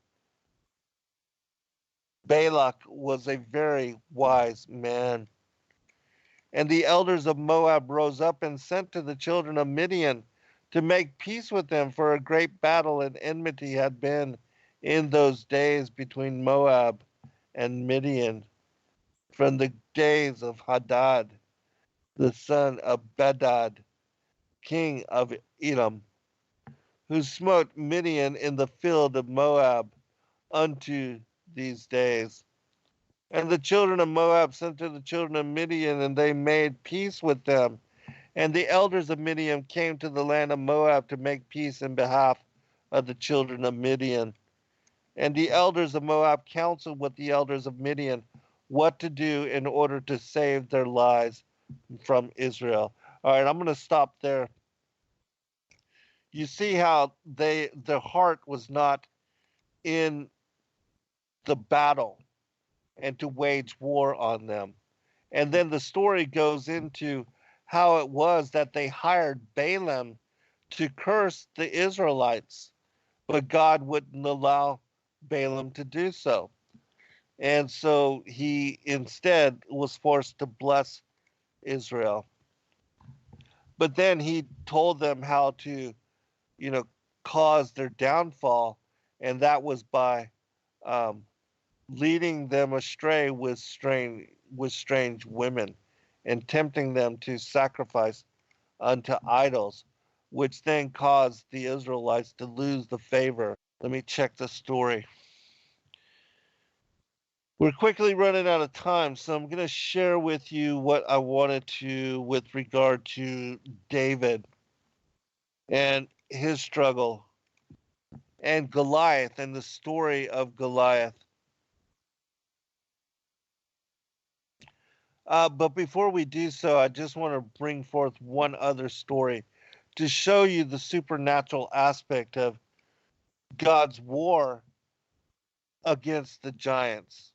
Balak was a very wise man. And the elders of Moab rose up and sent to the children of Midian to make peace with them, for a great battle and enmity had been in those days between Moab and Midian, from the days of Hadad, the son of Bedad, king of Edom, who smote Midian in the field of Moab unto these days. And the children of Moab sent to the children of Midian, and they made peace with them. And the elders of Midian came to the land of Moab to make peace in behalf of the children of Midian. And the elders of Moab counseled with the elders of Midian what to do in order to save their lives from Israel. All right, I'm going to stop there. You see how their heart was not in the battle and to wage war on them. And then the story goes into how it was that they hired Balaam to curse the Israelites, but God wouldn't allow Balaam to do so. And so he instead was forced to bless Israel. But then he told them how to, you know, cause their downfall, and that was by um, leading them astray with strange women, and tempting them to sacrifice unto idols, which then caused the Israelites to lose the favor. Let me check the story. We're quickly running out of time, so I'm going to share with you what I wanted to with regard to David and his struggle, and Goliath and the story of Goliath. But before we do so, I just want to bring forth one other story to show you the supernatural aspect of God's war against the giants.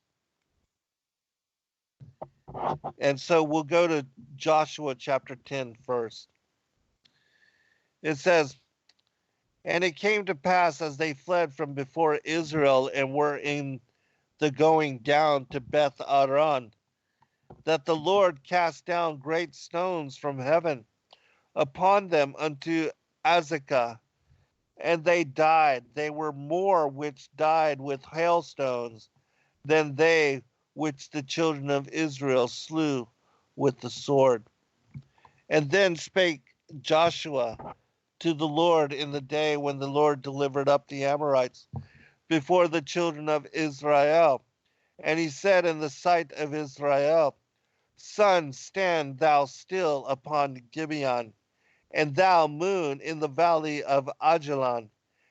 And so we'll go to Joshua chapter 10 first. It says, "And it came to pass as they fled from before Israel and were in the going down to Beth Aron, that the Lord cast down great stones from heaven upon them unto Azekah, and they died. They were more which died with hailstones than they which the children of Israel slew with the sword. And then spake Joshua to the Lord in the day when the Lord delivered up the Amorites before the children of Israel. And he said in the sight of Israel, Sun, stand thou still upon Gibeon, and thou, moon, in the valley of Ajalon.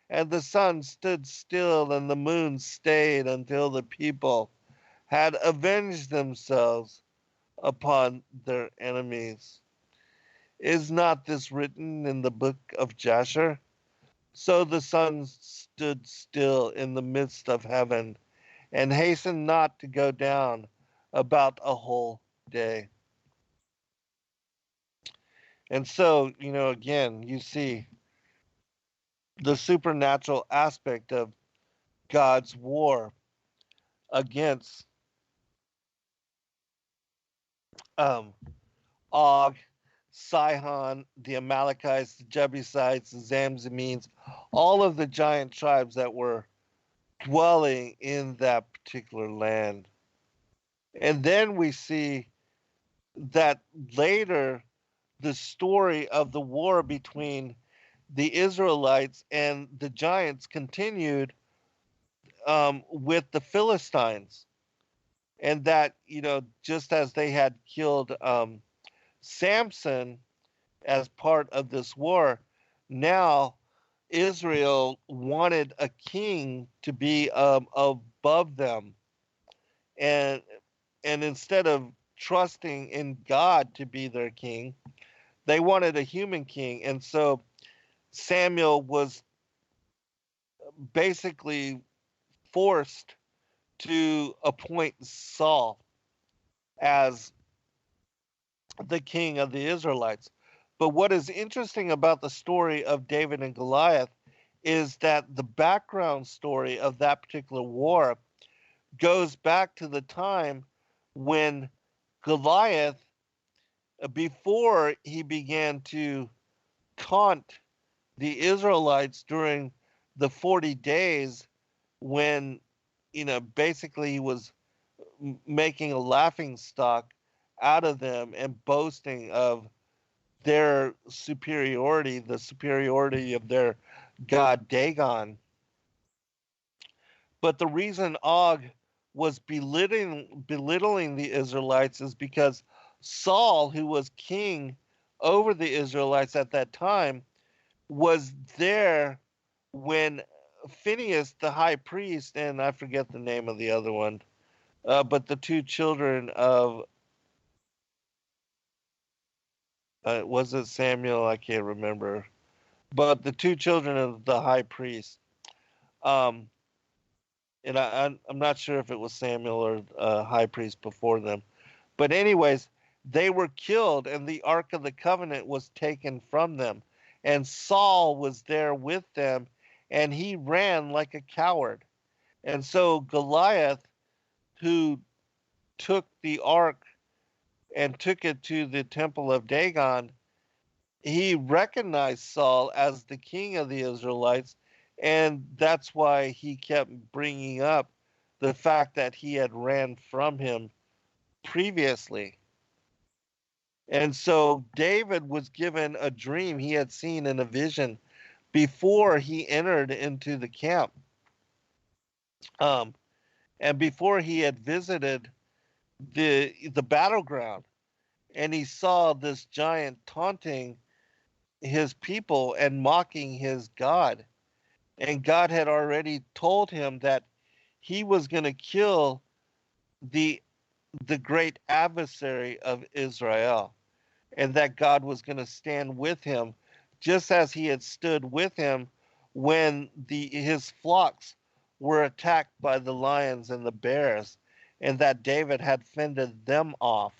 And the sun stood still, and the moon stayed until the people had avenged themselves upon their enemies. Is not this written in the book of Jasher? So the sun stood still in the midst of heaven, and hastened not to go down about a whole day." And so, again, you see the supernatural aspect of God's war against um, Og, Sihon, the Amalekites, the Jebusites, the Zamzumines, all of the giant tribes that were dwelling in that particular land. And then we see that later the story of the war between the Israelites and the giants continued with the Philistines. And that, just as they had killed Samson as part of this war, now Israel wanted a king to be above them, and instead of trusting in God to be their king, they wanted a human king. And so Samuel was basically forced to appoint Saul as the king of the Israelites. But what is interesting about the story of David and Goliath is that the background story of that particular war goes back to the time when Goliath, before he began to taunt the Israelites during the 40 days, when, basically he was making a laughing stock out of them and boasting of their superiority, the superiority of their god Dagon. But the reason Og was belittling the Israelites is because Saul, who was king over the Israelites at that time, was there when Phineas, the high priest, and I forget the name of the other one, but the two children of, was it Samuel? I can't remember. But the two children of the high priest, um, and I'm not sure if it was Samuel or high priest before them. But anyways, they were killed, and the Ark of the Covenant was taken from them. And Saul was there with them, and he ran like a coward. And so Goliath, who took the ark and took it to the temple of Dagon, he recognized Saul as the king of the Israelites, and that's why he kept bringing up the fact that he had ran from him previously. And so David was given a dream he had seen in a vision before he entered into the camp. And before he had visited the battleground, and he saw this giant taunting his people and mocking his God. And God had already told him that he was going to kill the great adversary of Israel, and that God was going to stand with him, just as he had stood with him when his flocks were attacked by the lions and the bears, and that David had fended them off.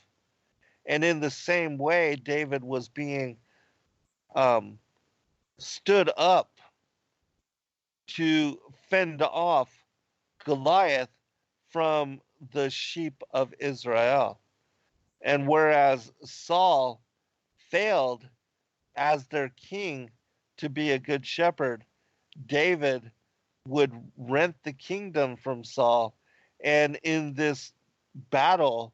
And in the same way, David was being stood up to fend off Goliath from the sheep of Israel. And whereas Saul failed as their king to be a good shepherd, David would rent the kingdom from Saul. And in this battle,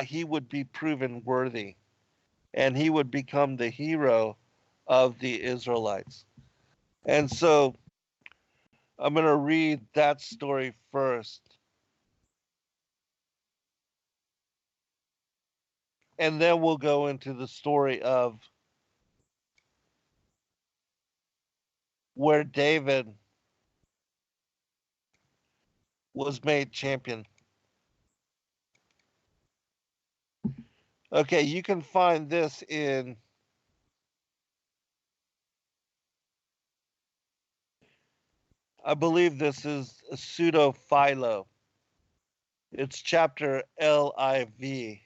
he would be proven worthy, and he would become the hero of the Israelites. And so I'm going to read that story first. And then we'll go into the story of where David was made champion. Okay, you can find this in I believe this is a pseudo Philo. It's chapter LIV,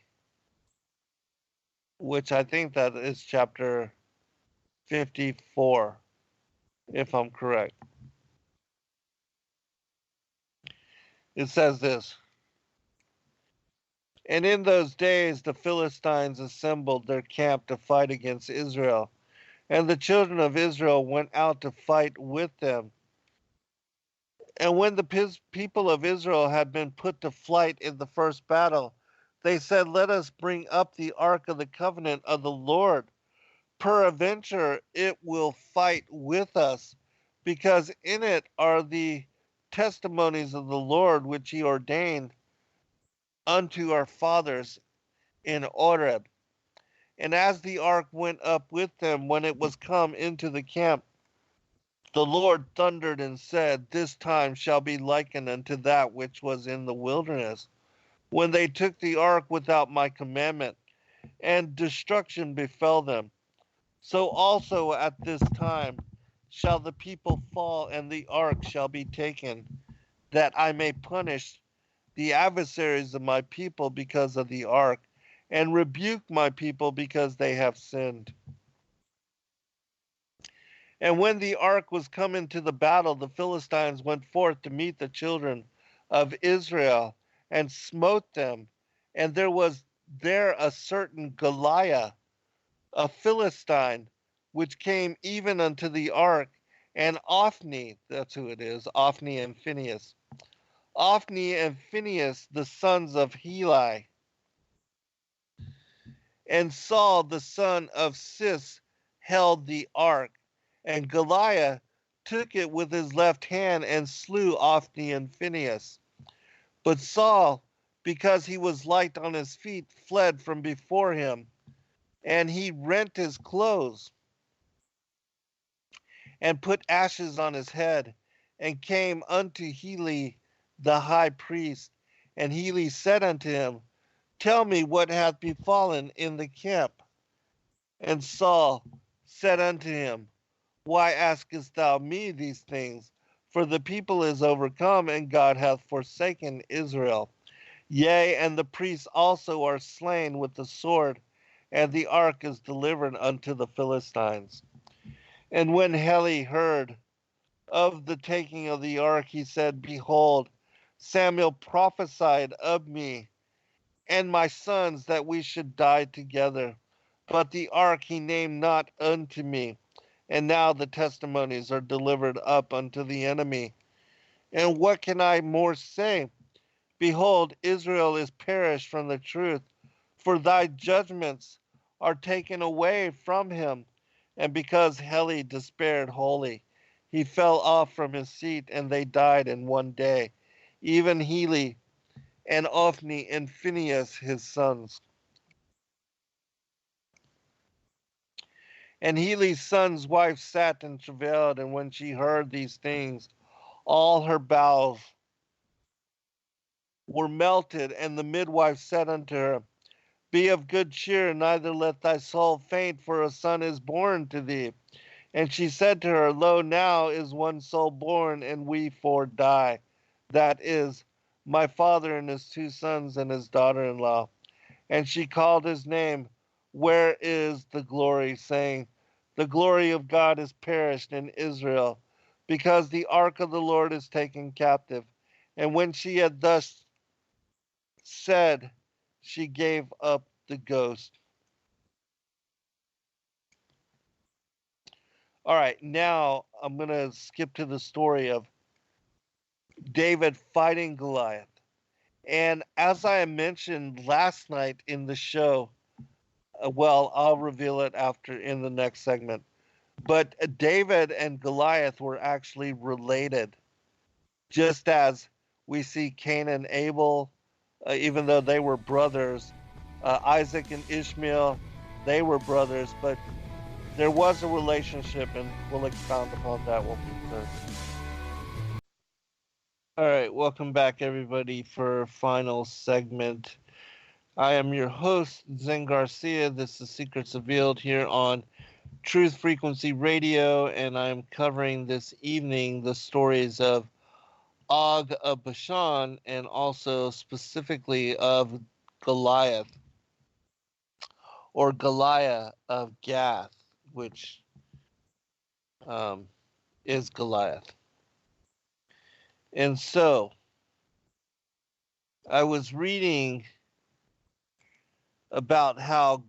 which I think that is chapter 54, if I'm correct. It says this: And in those days the Philistines assembled their camp to fight against Israel, and the children of Israel went out to fight with them. And when the people of Israel had been put to flight in the first battle, they said, Let us bring up the ark of the covenant of the Lord. Peradventure it will fight with us, because in it are the testimonies of the Lord which he ordained unto our fathers in Horeb. And as the ark went up with them, when it was come into the camp, the Lord thundered and said, This time shall be likened unto that which was in the wilderness, when they took the ark without my commandment, and destruction befell them. So also at this time shall the people fall, and the ark shall be taken, that I may punish the adversaries of my people because of the ark, and rebuke my people because they have sinned. And when the ark was come into the battle, the Philistines went forth to meet the children of Israel, and smote them. And there was there a certain Goliath, a Philistine, which came even unto the ark, and Ophni, that's who it is, Ophni and Phinehas. Ophni and Phinehas, the sons of Heli, and Saul, the son of Cis, held the ark. And Goliath took it with his left hand and slew Ophni and Phinehas. But Saul, because he was light on his feet, fled from before him, and he rent his clothes and put ashes on his head, and came unto Heli the high priest. And Heli said unto him, Tell me what hath befallen in the camp. And Saul said unto him, Why askest thou me these things? For the people is overcome, and God hath forsaken Israel. Yea, and the priests also are slain with the sword, and the ark is delivered unto the Philistines. And when Heli heard of the taking of the ark, he said, Behold, Samuel prophesied of me and my sons that we should die together. But the ark he named not unto me. And now the testimonies are delivered up unto the enemy. And what can I more say? Behold, Israel is perished from the truth, for thy judgments are taken away from him. And because Heli despaired wholly, he fell off from his seat, and they died in one day, even Heli and Ophni and Phinehas his sons. And Heli's son's wife sat and travailed, and when she heard these things, all her bowels were melted. And the midwife said unto her, Be of good cheer, neither let thy soul faint, for a son is born to thee. And she said to her, Lo, now is one soul born, and we four die. That is, my father and his two sons and his daughter-in-law. And she called his name, Where is the glory? Saying, The glory of God is perished in Israel, because the ark of the Lord is taken captive. And when she had thus said, she gave up the ghost. All right, now I'm going to skip to the story of David fighting Goliath. And as I mentioned last night in the show, well, I'll reveal it after in the next segment. But David and Goliath were actually related, just as we see Cain and Abel, even though they were brothers, Isaac and Ishmael, they were brothers, but there was a relationship, and we'll expound upon that when we return. All right, welcome back, everybody, for final segment. I am your host, Zen Garcia. This is Secrets Revealed here on Truth Frequency Radio, and I'm covering this evening the stories of Og of Bashan and also specifically of Goliath, or Goliath of Gath, which is Goliath. And so I was reading about how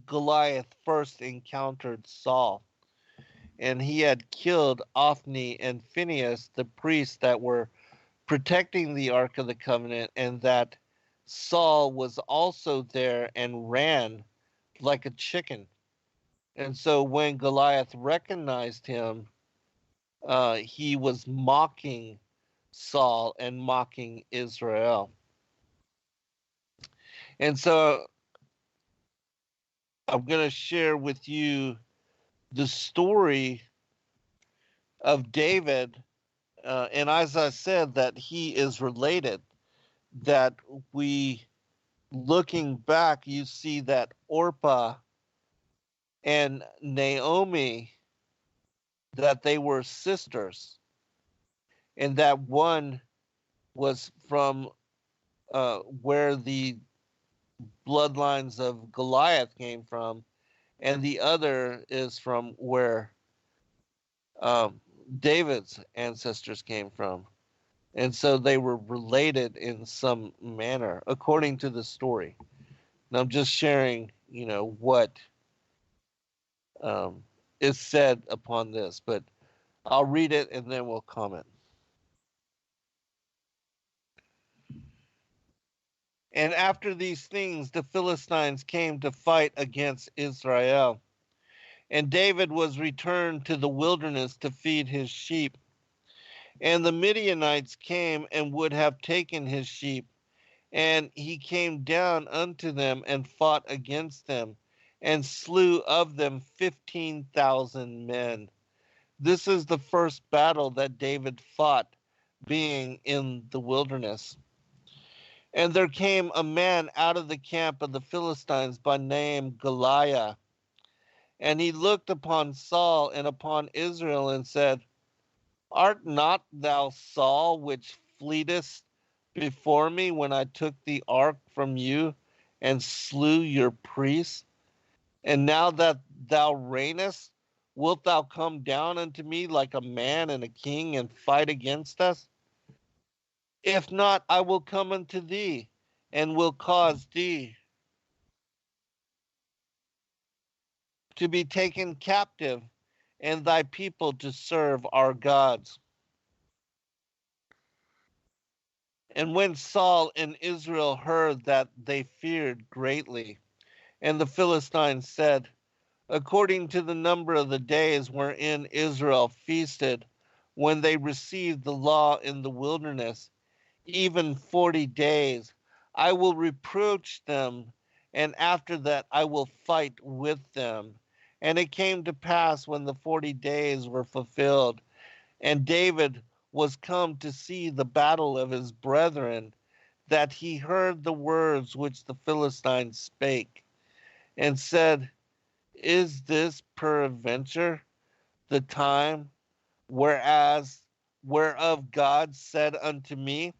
Goliath first encountered Saul, and he had killed Ophni and Phinehas, the priests that were protecting the Ark of the Covenant, and that Saul was also there and ran like a chicken. And so when Goliath recognized him, he was mocking Saul and mocking Israel. And so I'm going to share with you the story of David. And as I said, that he is related, that we, looking back, you see that Orpah and Naomi, that they were sisters, and that one was from where the bloodlines of Goliath came from, and the other is from where David's ancestors came from. And so they were related in some manner, according to the story. And I'm just sharing, what is said upon this, but I'll read it and then we'll comment. And after these things, the Philistines came to fight against Israel. And David was returned to the wilderness to feed his sheep. And the Midianites came and would have taken his sheep. And he came down unto them and fought against them, and slew of them 15,000 men. This is the first battle that David fought, being in the wilderness. And there came a man out of the camp of the Philistines by name Goliath. And he looked upon Saul and upon Israel and said, Art not thou Saul, which fleetest before me when I took the ark from you and slew your priests? And now that thou reignest, wilt thou come down unto me like a man and a king and fight against us? If not, I will come unto thee and will cause thee to be taken captive, and thy people to serve our gods. And when Saul and Israel heard that, they feared greatly. And the Philistines said, according to the number of the days wherein Israel feasted, when they received the law in the wilderness, even 40 days, I will reproach them, and after that I will fight with them. And it came to pass when the 40 days were fulfilled, and David was come to see the battle of his brethren, that he heard the words which the Philistines spake, and said, is this peradventure the time whereof God said unto me,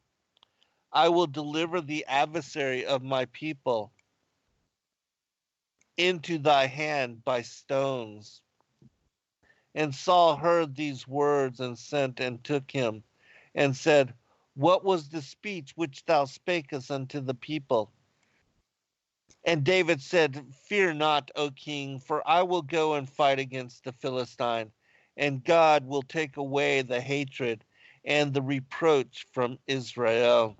I will deliver the adversary of my people into thy hand by stones? And Saul heard these words, and sent and took him, and said, what was the speech which thou spakest unto the people? And David said, fear not, O king, for I will go and fight against the Philistine, and God will take away the hatred and the reproach from Israel.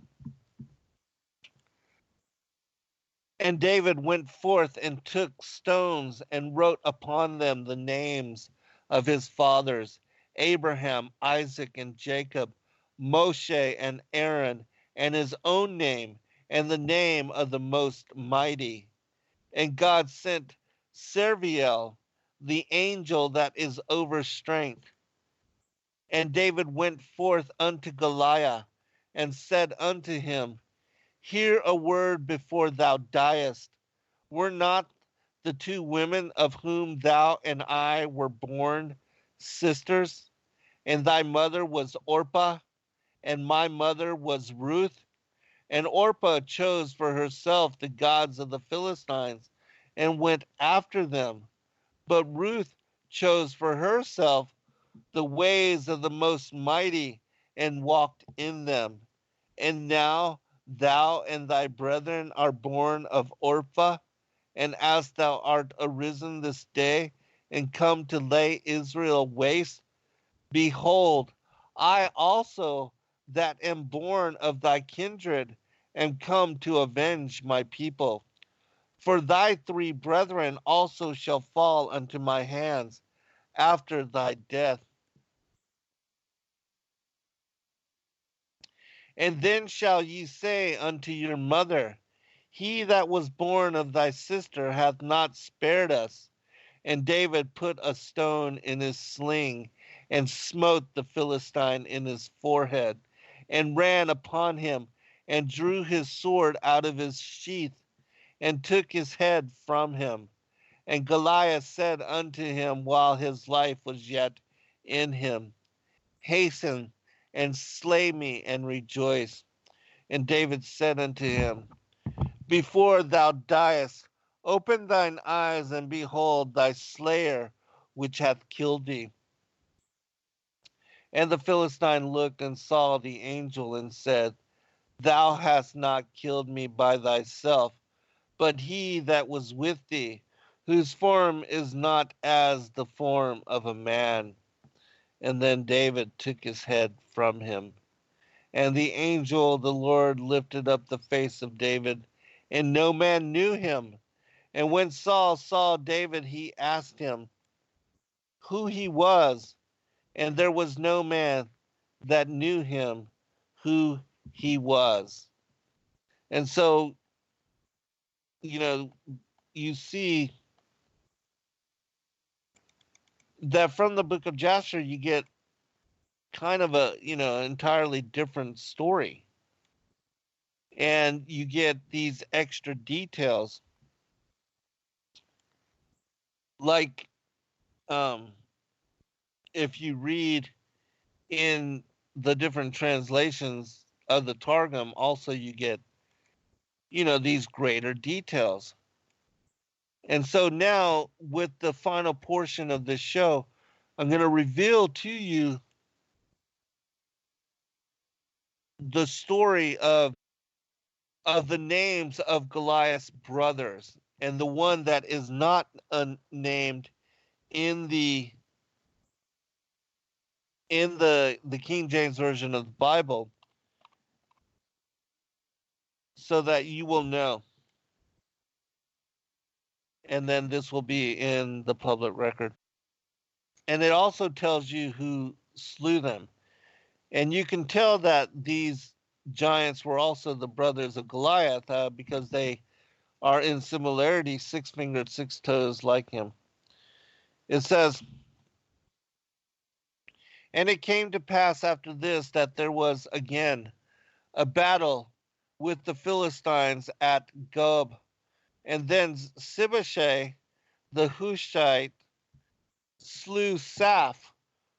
And David went forth and took stones and wrote upon them the names of his fathers, Abraham, Isaac, and Jacob, Moshe and Aaron, and his own name, and the name of the most mighty. And God sent Serviel, the angel that is over strength. And David went forth unto Goliath, and said unto him, hear a word before thou diest. Were not the two women of whom thou and I were born sisters? And thy mother was Orpah, and my mother was Ruth. And Orpah chose for herself the gods of the Philistines, and went after them. But Ruth chose for herself the ways of the most mighty, and walked in them. And now thou and thy brethren are born of Orpah, and as thou art arisen this day, and come to lay Israel waste, behold, I also that am born of thy kindred, am come to avenge my people. For thy three brethren also shall fall unto my hands after thy death. And then shall ye say unto your mother, he that was born of thy sister hath not spared us. And David put a stone in his sling, and smote the Philistine in his forehead, and ran upon him, and drew his sword out of his sheath, and took his head from him. And Goliath said unto him while his life was yet in him, hasten and slay me and rejoice. And David said unto him, before thou diest, open thine eyes and behold thy slayer which hath killed thee. And the Philistine looked and saw the angel, and said, thou hast not killed me by thyself, but he that was with thee, whose form is not as the form of a man. And then David took his head from him. And the angel of the Lord lifted up the face of David, and no man knew him. And when Saul saw David, he asked him who he was, and there was no man that knew him who he was. And so, you know, you see that from the book of Jasher, you get kind of a, entirely different story. And you get these extra details. Like, if you read in the different translations of the Targum, also you get, these greater details. And so now, with the final portion of this show, I'm going to reveal to you the story of the names of Goliath's brothers. And the one that is not named in the King James version of the Bible, so that you will know. And then this will be in the public record. And it also tells you who slew them. And you can tell that these giants were also the brothers of Goliath because they are in similarity, 6-fingered, 6 toes like him. It says, and it came to pass after this that there was again a battle with the Philistines at Gob. And then Sibbeshai the Hushite slew Saph,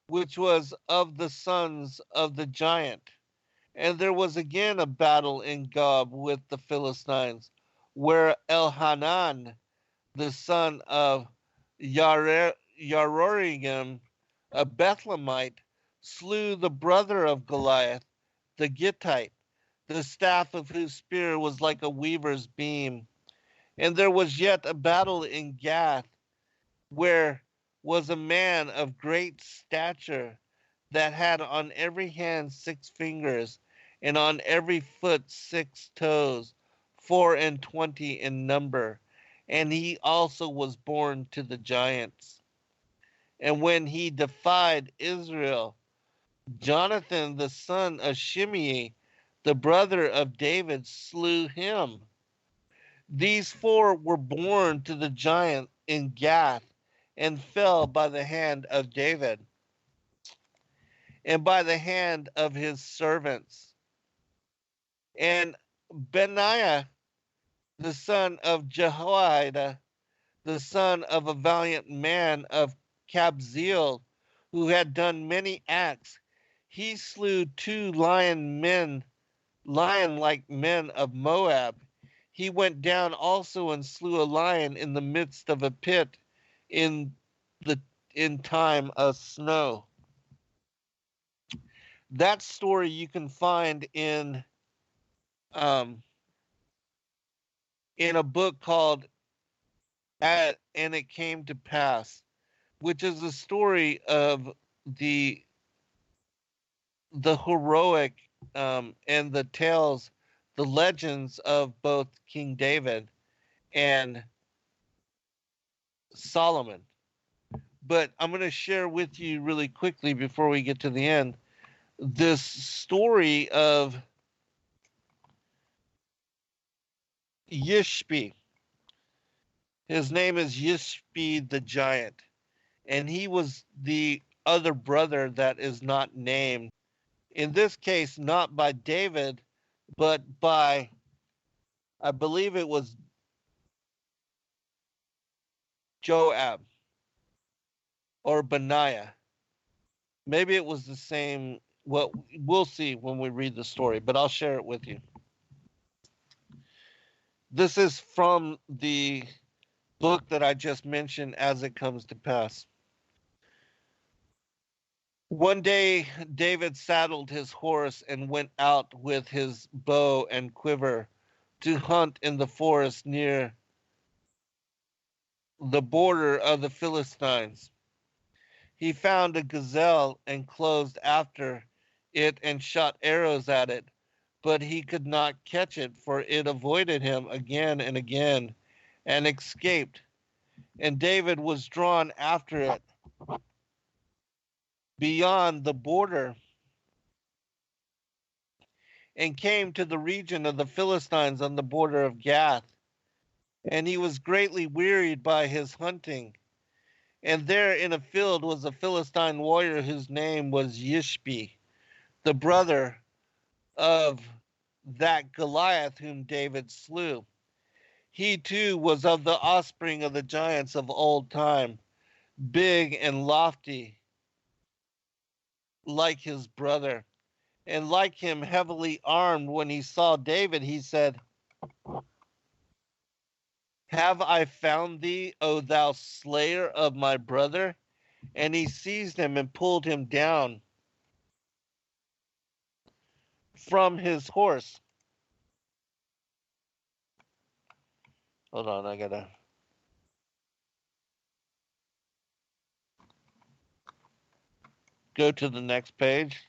which was of the sons of the giant. And there was again a battle in Gob with the Philistines, where Elhanan, the son of Yarorigam, a Bethlehemite, slew the brother of Goliath, the Gittite, the staff of whose spear was like a weaver's beam. And there was yet a battle in Gath, where was a man of great stature that had on every hand 6 fingers, and on every foot 6 toes, 24 in number. And he also was born to the giants. And when he defied Israel, Jonathan the son of Shimei, the brother of David, slew him. These 4 were born to the giant in Gath, and fell by the hand of David, and by the hand of his servants. And Benaiah, the son of Jehoiada, the son of a valiant man of Kabzeel, who had done many acts, he slew 2 lion-like men of Moab. He went down also and slew a lion in the midst of a pit in time of snow. That story you can find in a book called "And It Came to Pass," which is a story of the heroic and the tales, the legends of both King David and Solomon. But I'm going to share with you really quickly before we get to the end this story of Yishbi. His name is Yishbi the giant, and he was the other brother that is not named. In this case, not by David, but by, I believe it was Joab or Benaiah. Maybe it was the same. Well, we'll see when we read the story, but I'll share it with you. This is from the book that I just mentioned, As It Comes to Pass. One day, David saddled his horse and went out with his bow and quiver to hunt in the forest near the border of the Philistines. He found a gazelle and closed after it and shot arrows at it, but he could not catch it, for it avoided him again and again and escaped. And David was drawn after it beyond the border and came to the region of the Philistines on the border of Gath. And he was greatly wearied by his hunting. And there in a field was a Philistine warrior whose name was Yishbi, the brother of that Goliath whom David slew. He too was of the offspring of the giants of old time, big and lofty, like his brother. And like him, heavily armed. When he saw David, he said, "Have I found thee, O thou slayer of my brother?" And he seized him and pulled him down from his horse. Hold on, I gotta. Go to the next page.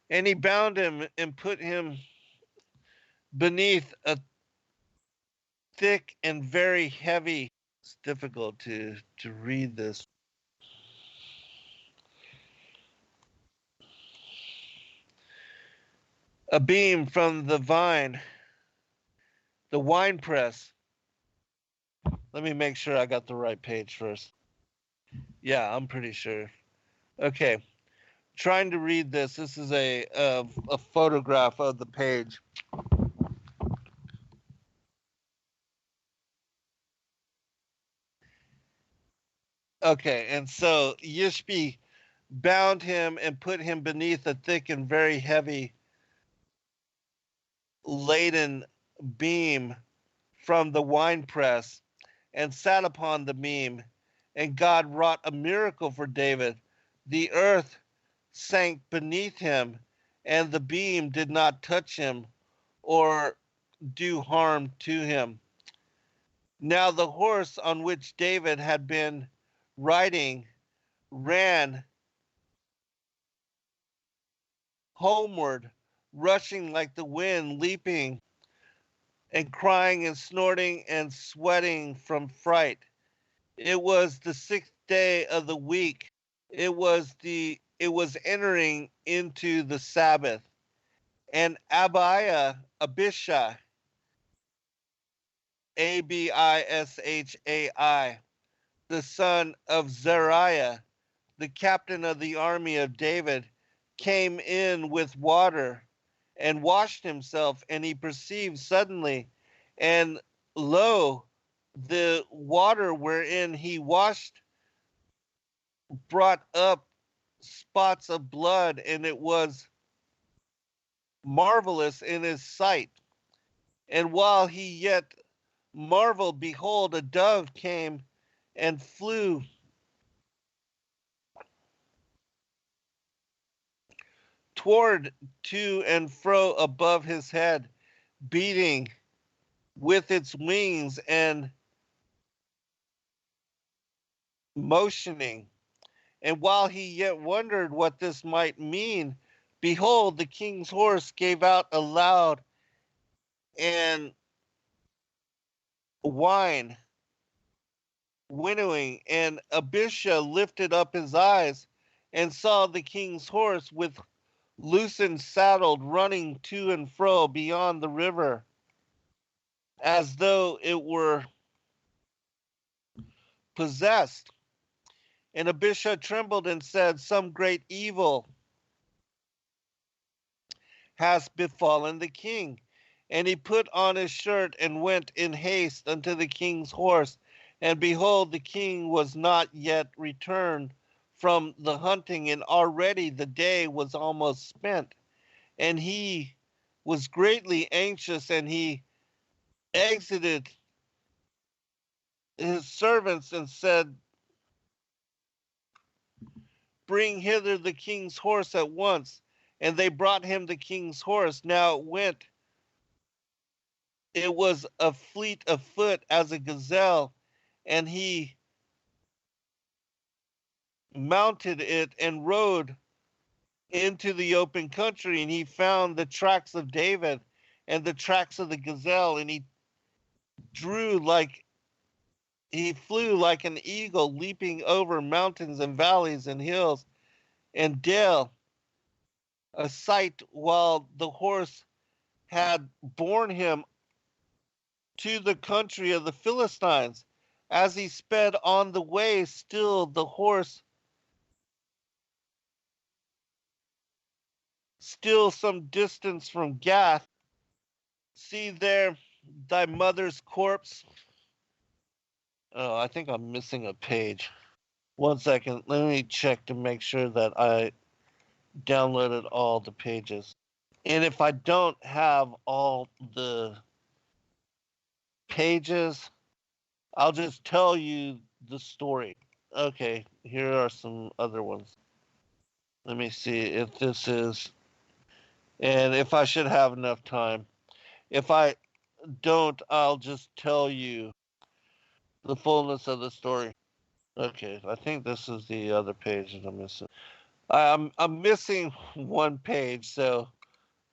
And he bound him and put him beneath a thick and very heavy. It's difficult to read this. A beam from the winepress. Let me make sure I got the right page first. Yeah, I'm pretty sure. Okay. Trying to read this. This is a photograph of the page. Okay, and so Yishbi bound him and put him beneath a thick and very heavy laden beam from the winepress and sat upon the beam. And God wrought a miracle for David. The earth sank beneath him, and the beam did not touch him or do harm to him. Now the horse on which David had been riding ran homeward, rushing like the wind, leaping and crying and snorting and sweating from fright. It was the 6th day of the week. It was entering into the Sabbath. And Abishai, Abishai, the son of Zeruiah, the captain of the army of David, came in with water and washed himself, and he perceived suddenly, and lo, the water wherein he washed brought up spots of blood, and it was marvelous in his sight. And while he yet marveled, behold, a dove came and flew toward to and fro above his head, beating with its wings and motioning. And while he yet wondered what this might mean, behold, the king's horse gave out a loud and whine, winnowing, and Abishai lifted up his eyes and saw the king's horse with loosened saddle running to and fro beyond the river, as though it were possessed. And Abishai trembled and said, some great evil has befallen the king. And he put on his shirt and went in haste unto the king's horse. And behold, the king was not yet returned from the hunting, and already the day was almost spent. And he was greatly anxious, and he exited his servants and said, bring hither the king's horse at once. And they brought him the king's horse. Now it was a fleet of foot as a gazelle, and he mounted it and rode into the open country, and he found the tracks of David and the tracks of the gazelle, and he flew like an eagle, leaping over mountains and valleys and hills and dale, a sight, while the horse had borne him to the country of the Philistines. As he sped on the way, still the horse, still some distance from Gath. See there thy mother's corpse. Oh, I think I'm missing a page. 1 second. Let me check to make sure that I downloaded all the pages. And if I don't have all the pages, I'll just tell you the story. Okay, here are some other ones. Let me see if this is, and if I should have enough time. If I don't, I'll just tell you the fullness of the story. Okay, I think this is the other page that I'm missing. I'm missing one page, so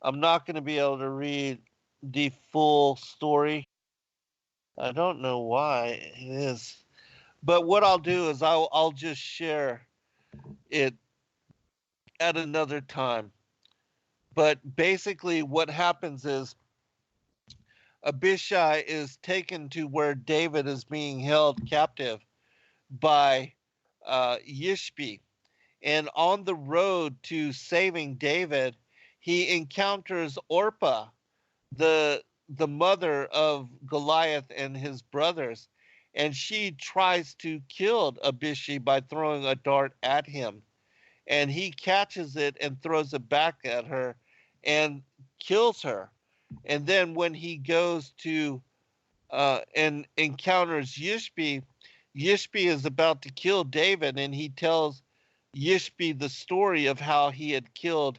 I'm not going to be able to read the full story. I don't know why it is, but what I'll do is I'll just share it at another time. But basically, what happens is Abishai is taken to where David is being held captive by Yishbi. And on the road to saving David, he encounters Orpah, the mother of Goliath and his brothers, and she tries to kill Abishai by throwing a dart at him. And he catches it and throws it back at her and kills her. And then when he goes to and encounters Yishbi, Yishbi is about to kill David, and he tells Yishbi the story of how he had killed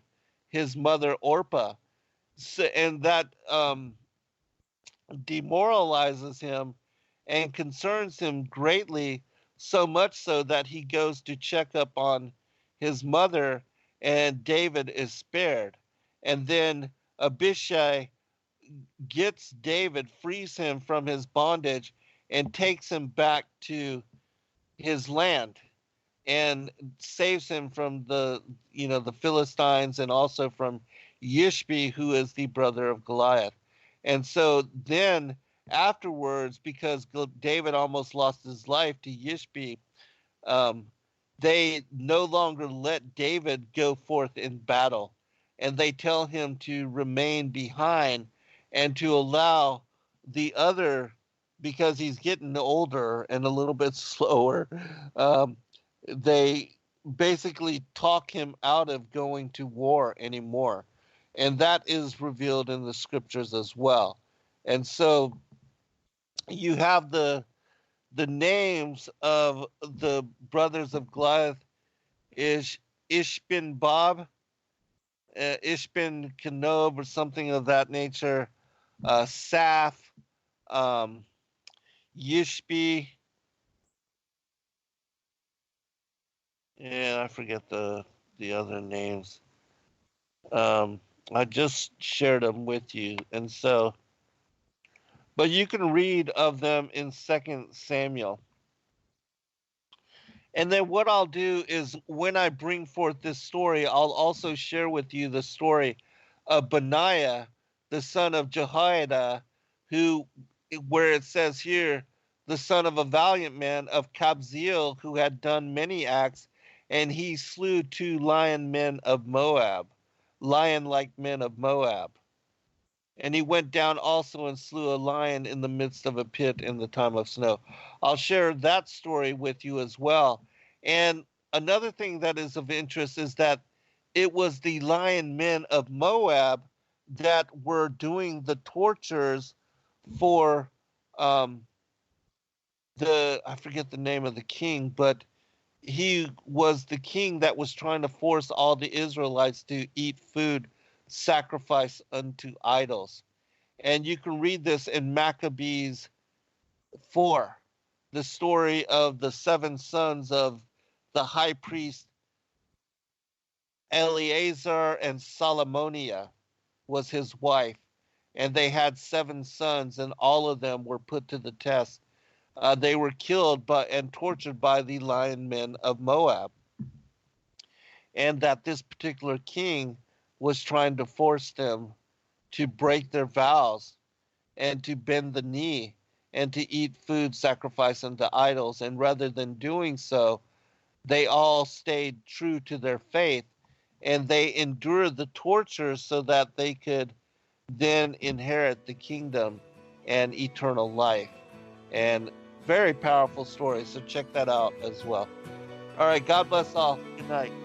his mother Orpah. So, and that demoralizes him and concerns him greatly, so much so that he goes to check up on his mother, and David is spared. And then Abishai gets David, frees him from his bondage, and takes him back to his land and saves him from the Philistines, and also from Yishbi, who is the brother of Goliath. And so then afterwards, because David almost lost his life to Yishbi, they no longer let David go forth in battle, and they tell him to remain behind and to allow the other, because he's getting older and a little bit slower, they basically talk him out of going to war anymore. And that is revealed in the scriptures as well. And so you have the names of the brothers of Goliath is Ishbin-Bob, Ishbin-Kenob, or something of that nature, Saf, Yishbi, and I forget the other names. I just shared them with you, and so, but you can read of them in 2 Samuel. And then what I'll do is, when I bring forth this story, I'll also share with you the story of Benaiah, the son of Jehoiada, where it says here, the son of a valiant man of Kabzeel, who had done many acts, and he slew 2 lion-like men of Moab. And he went down also and slew a lion in the midst of a pit in the time of snow. I'll share that story with you as well. And another thing that is of interest is that it was the lion men of Moab that were doing the tortures for I forget the name of the king, but he was the king that was trying to force all the Israelites to eat food sacrificed unto idols. And you can read this in Maccabees 4, the story of the 7 sons of the high priest Eleazar, and Salomonia was his wife. And they had 7 sons, and all of them were put to the test. They were killed and tortured by the lion men of Moab. And that this particular king was trying to force them to break their vows and to bend the knee and to eat food sacrificed unto idols. And rather than doing so, they all stayed true to their faith, and they endured the torture so that they could then inherit the kingdom and eternal life. And very powerful story, so check that out as well. All right, God bless all. Good night.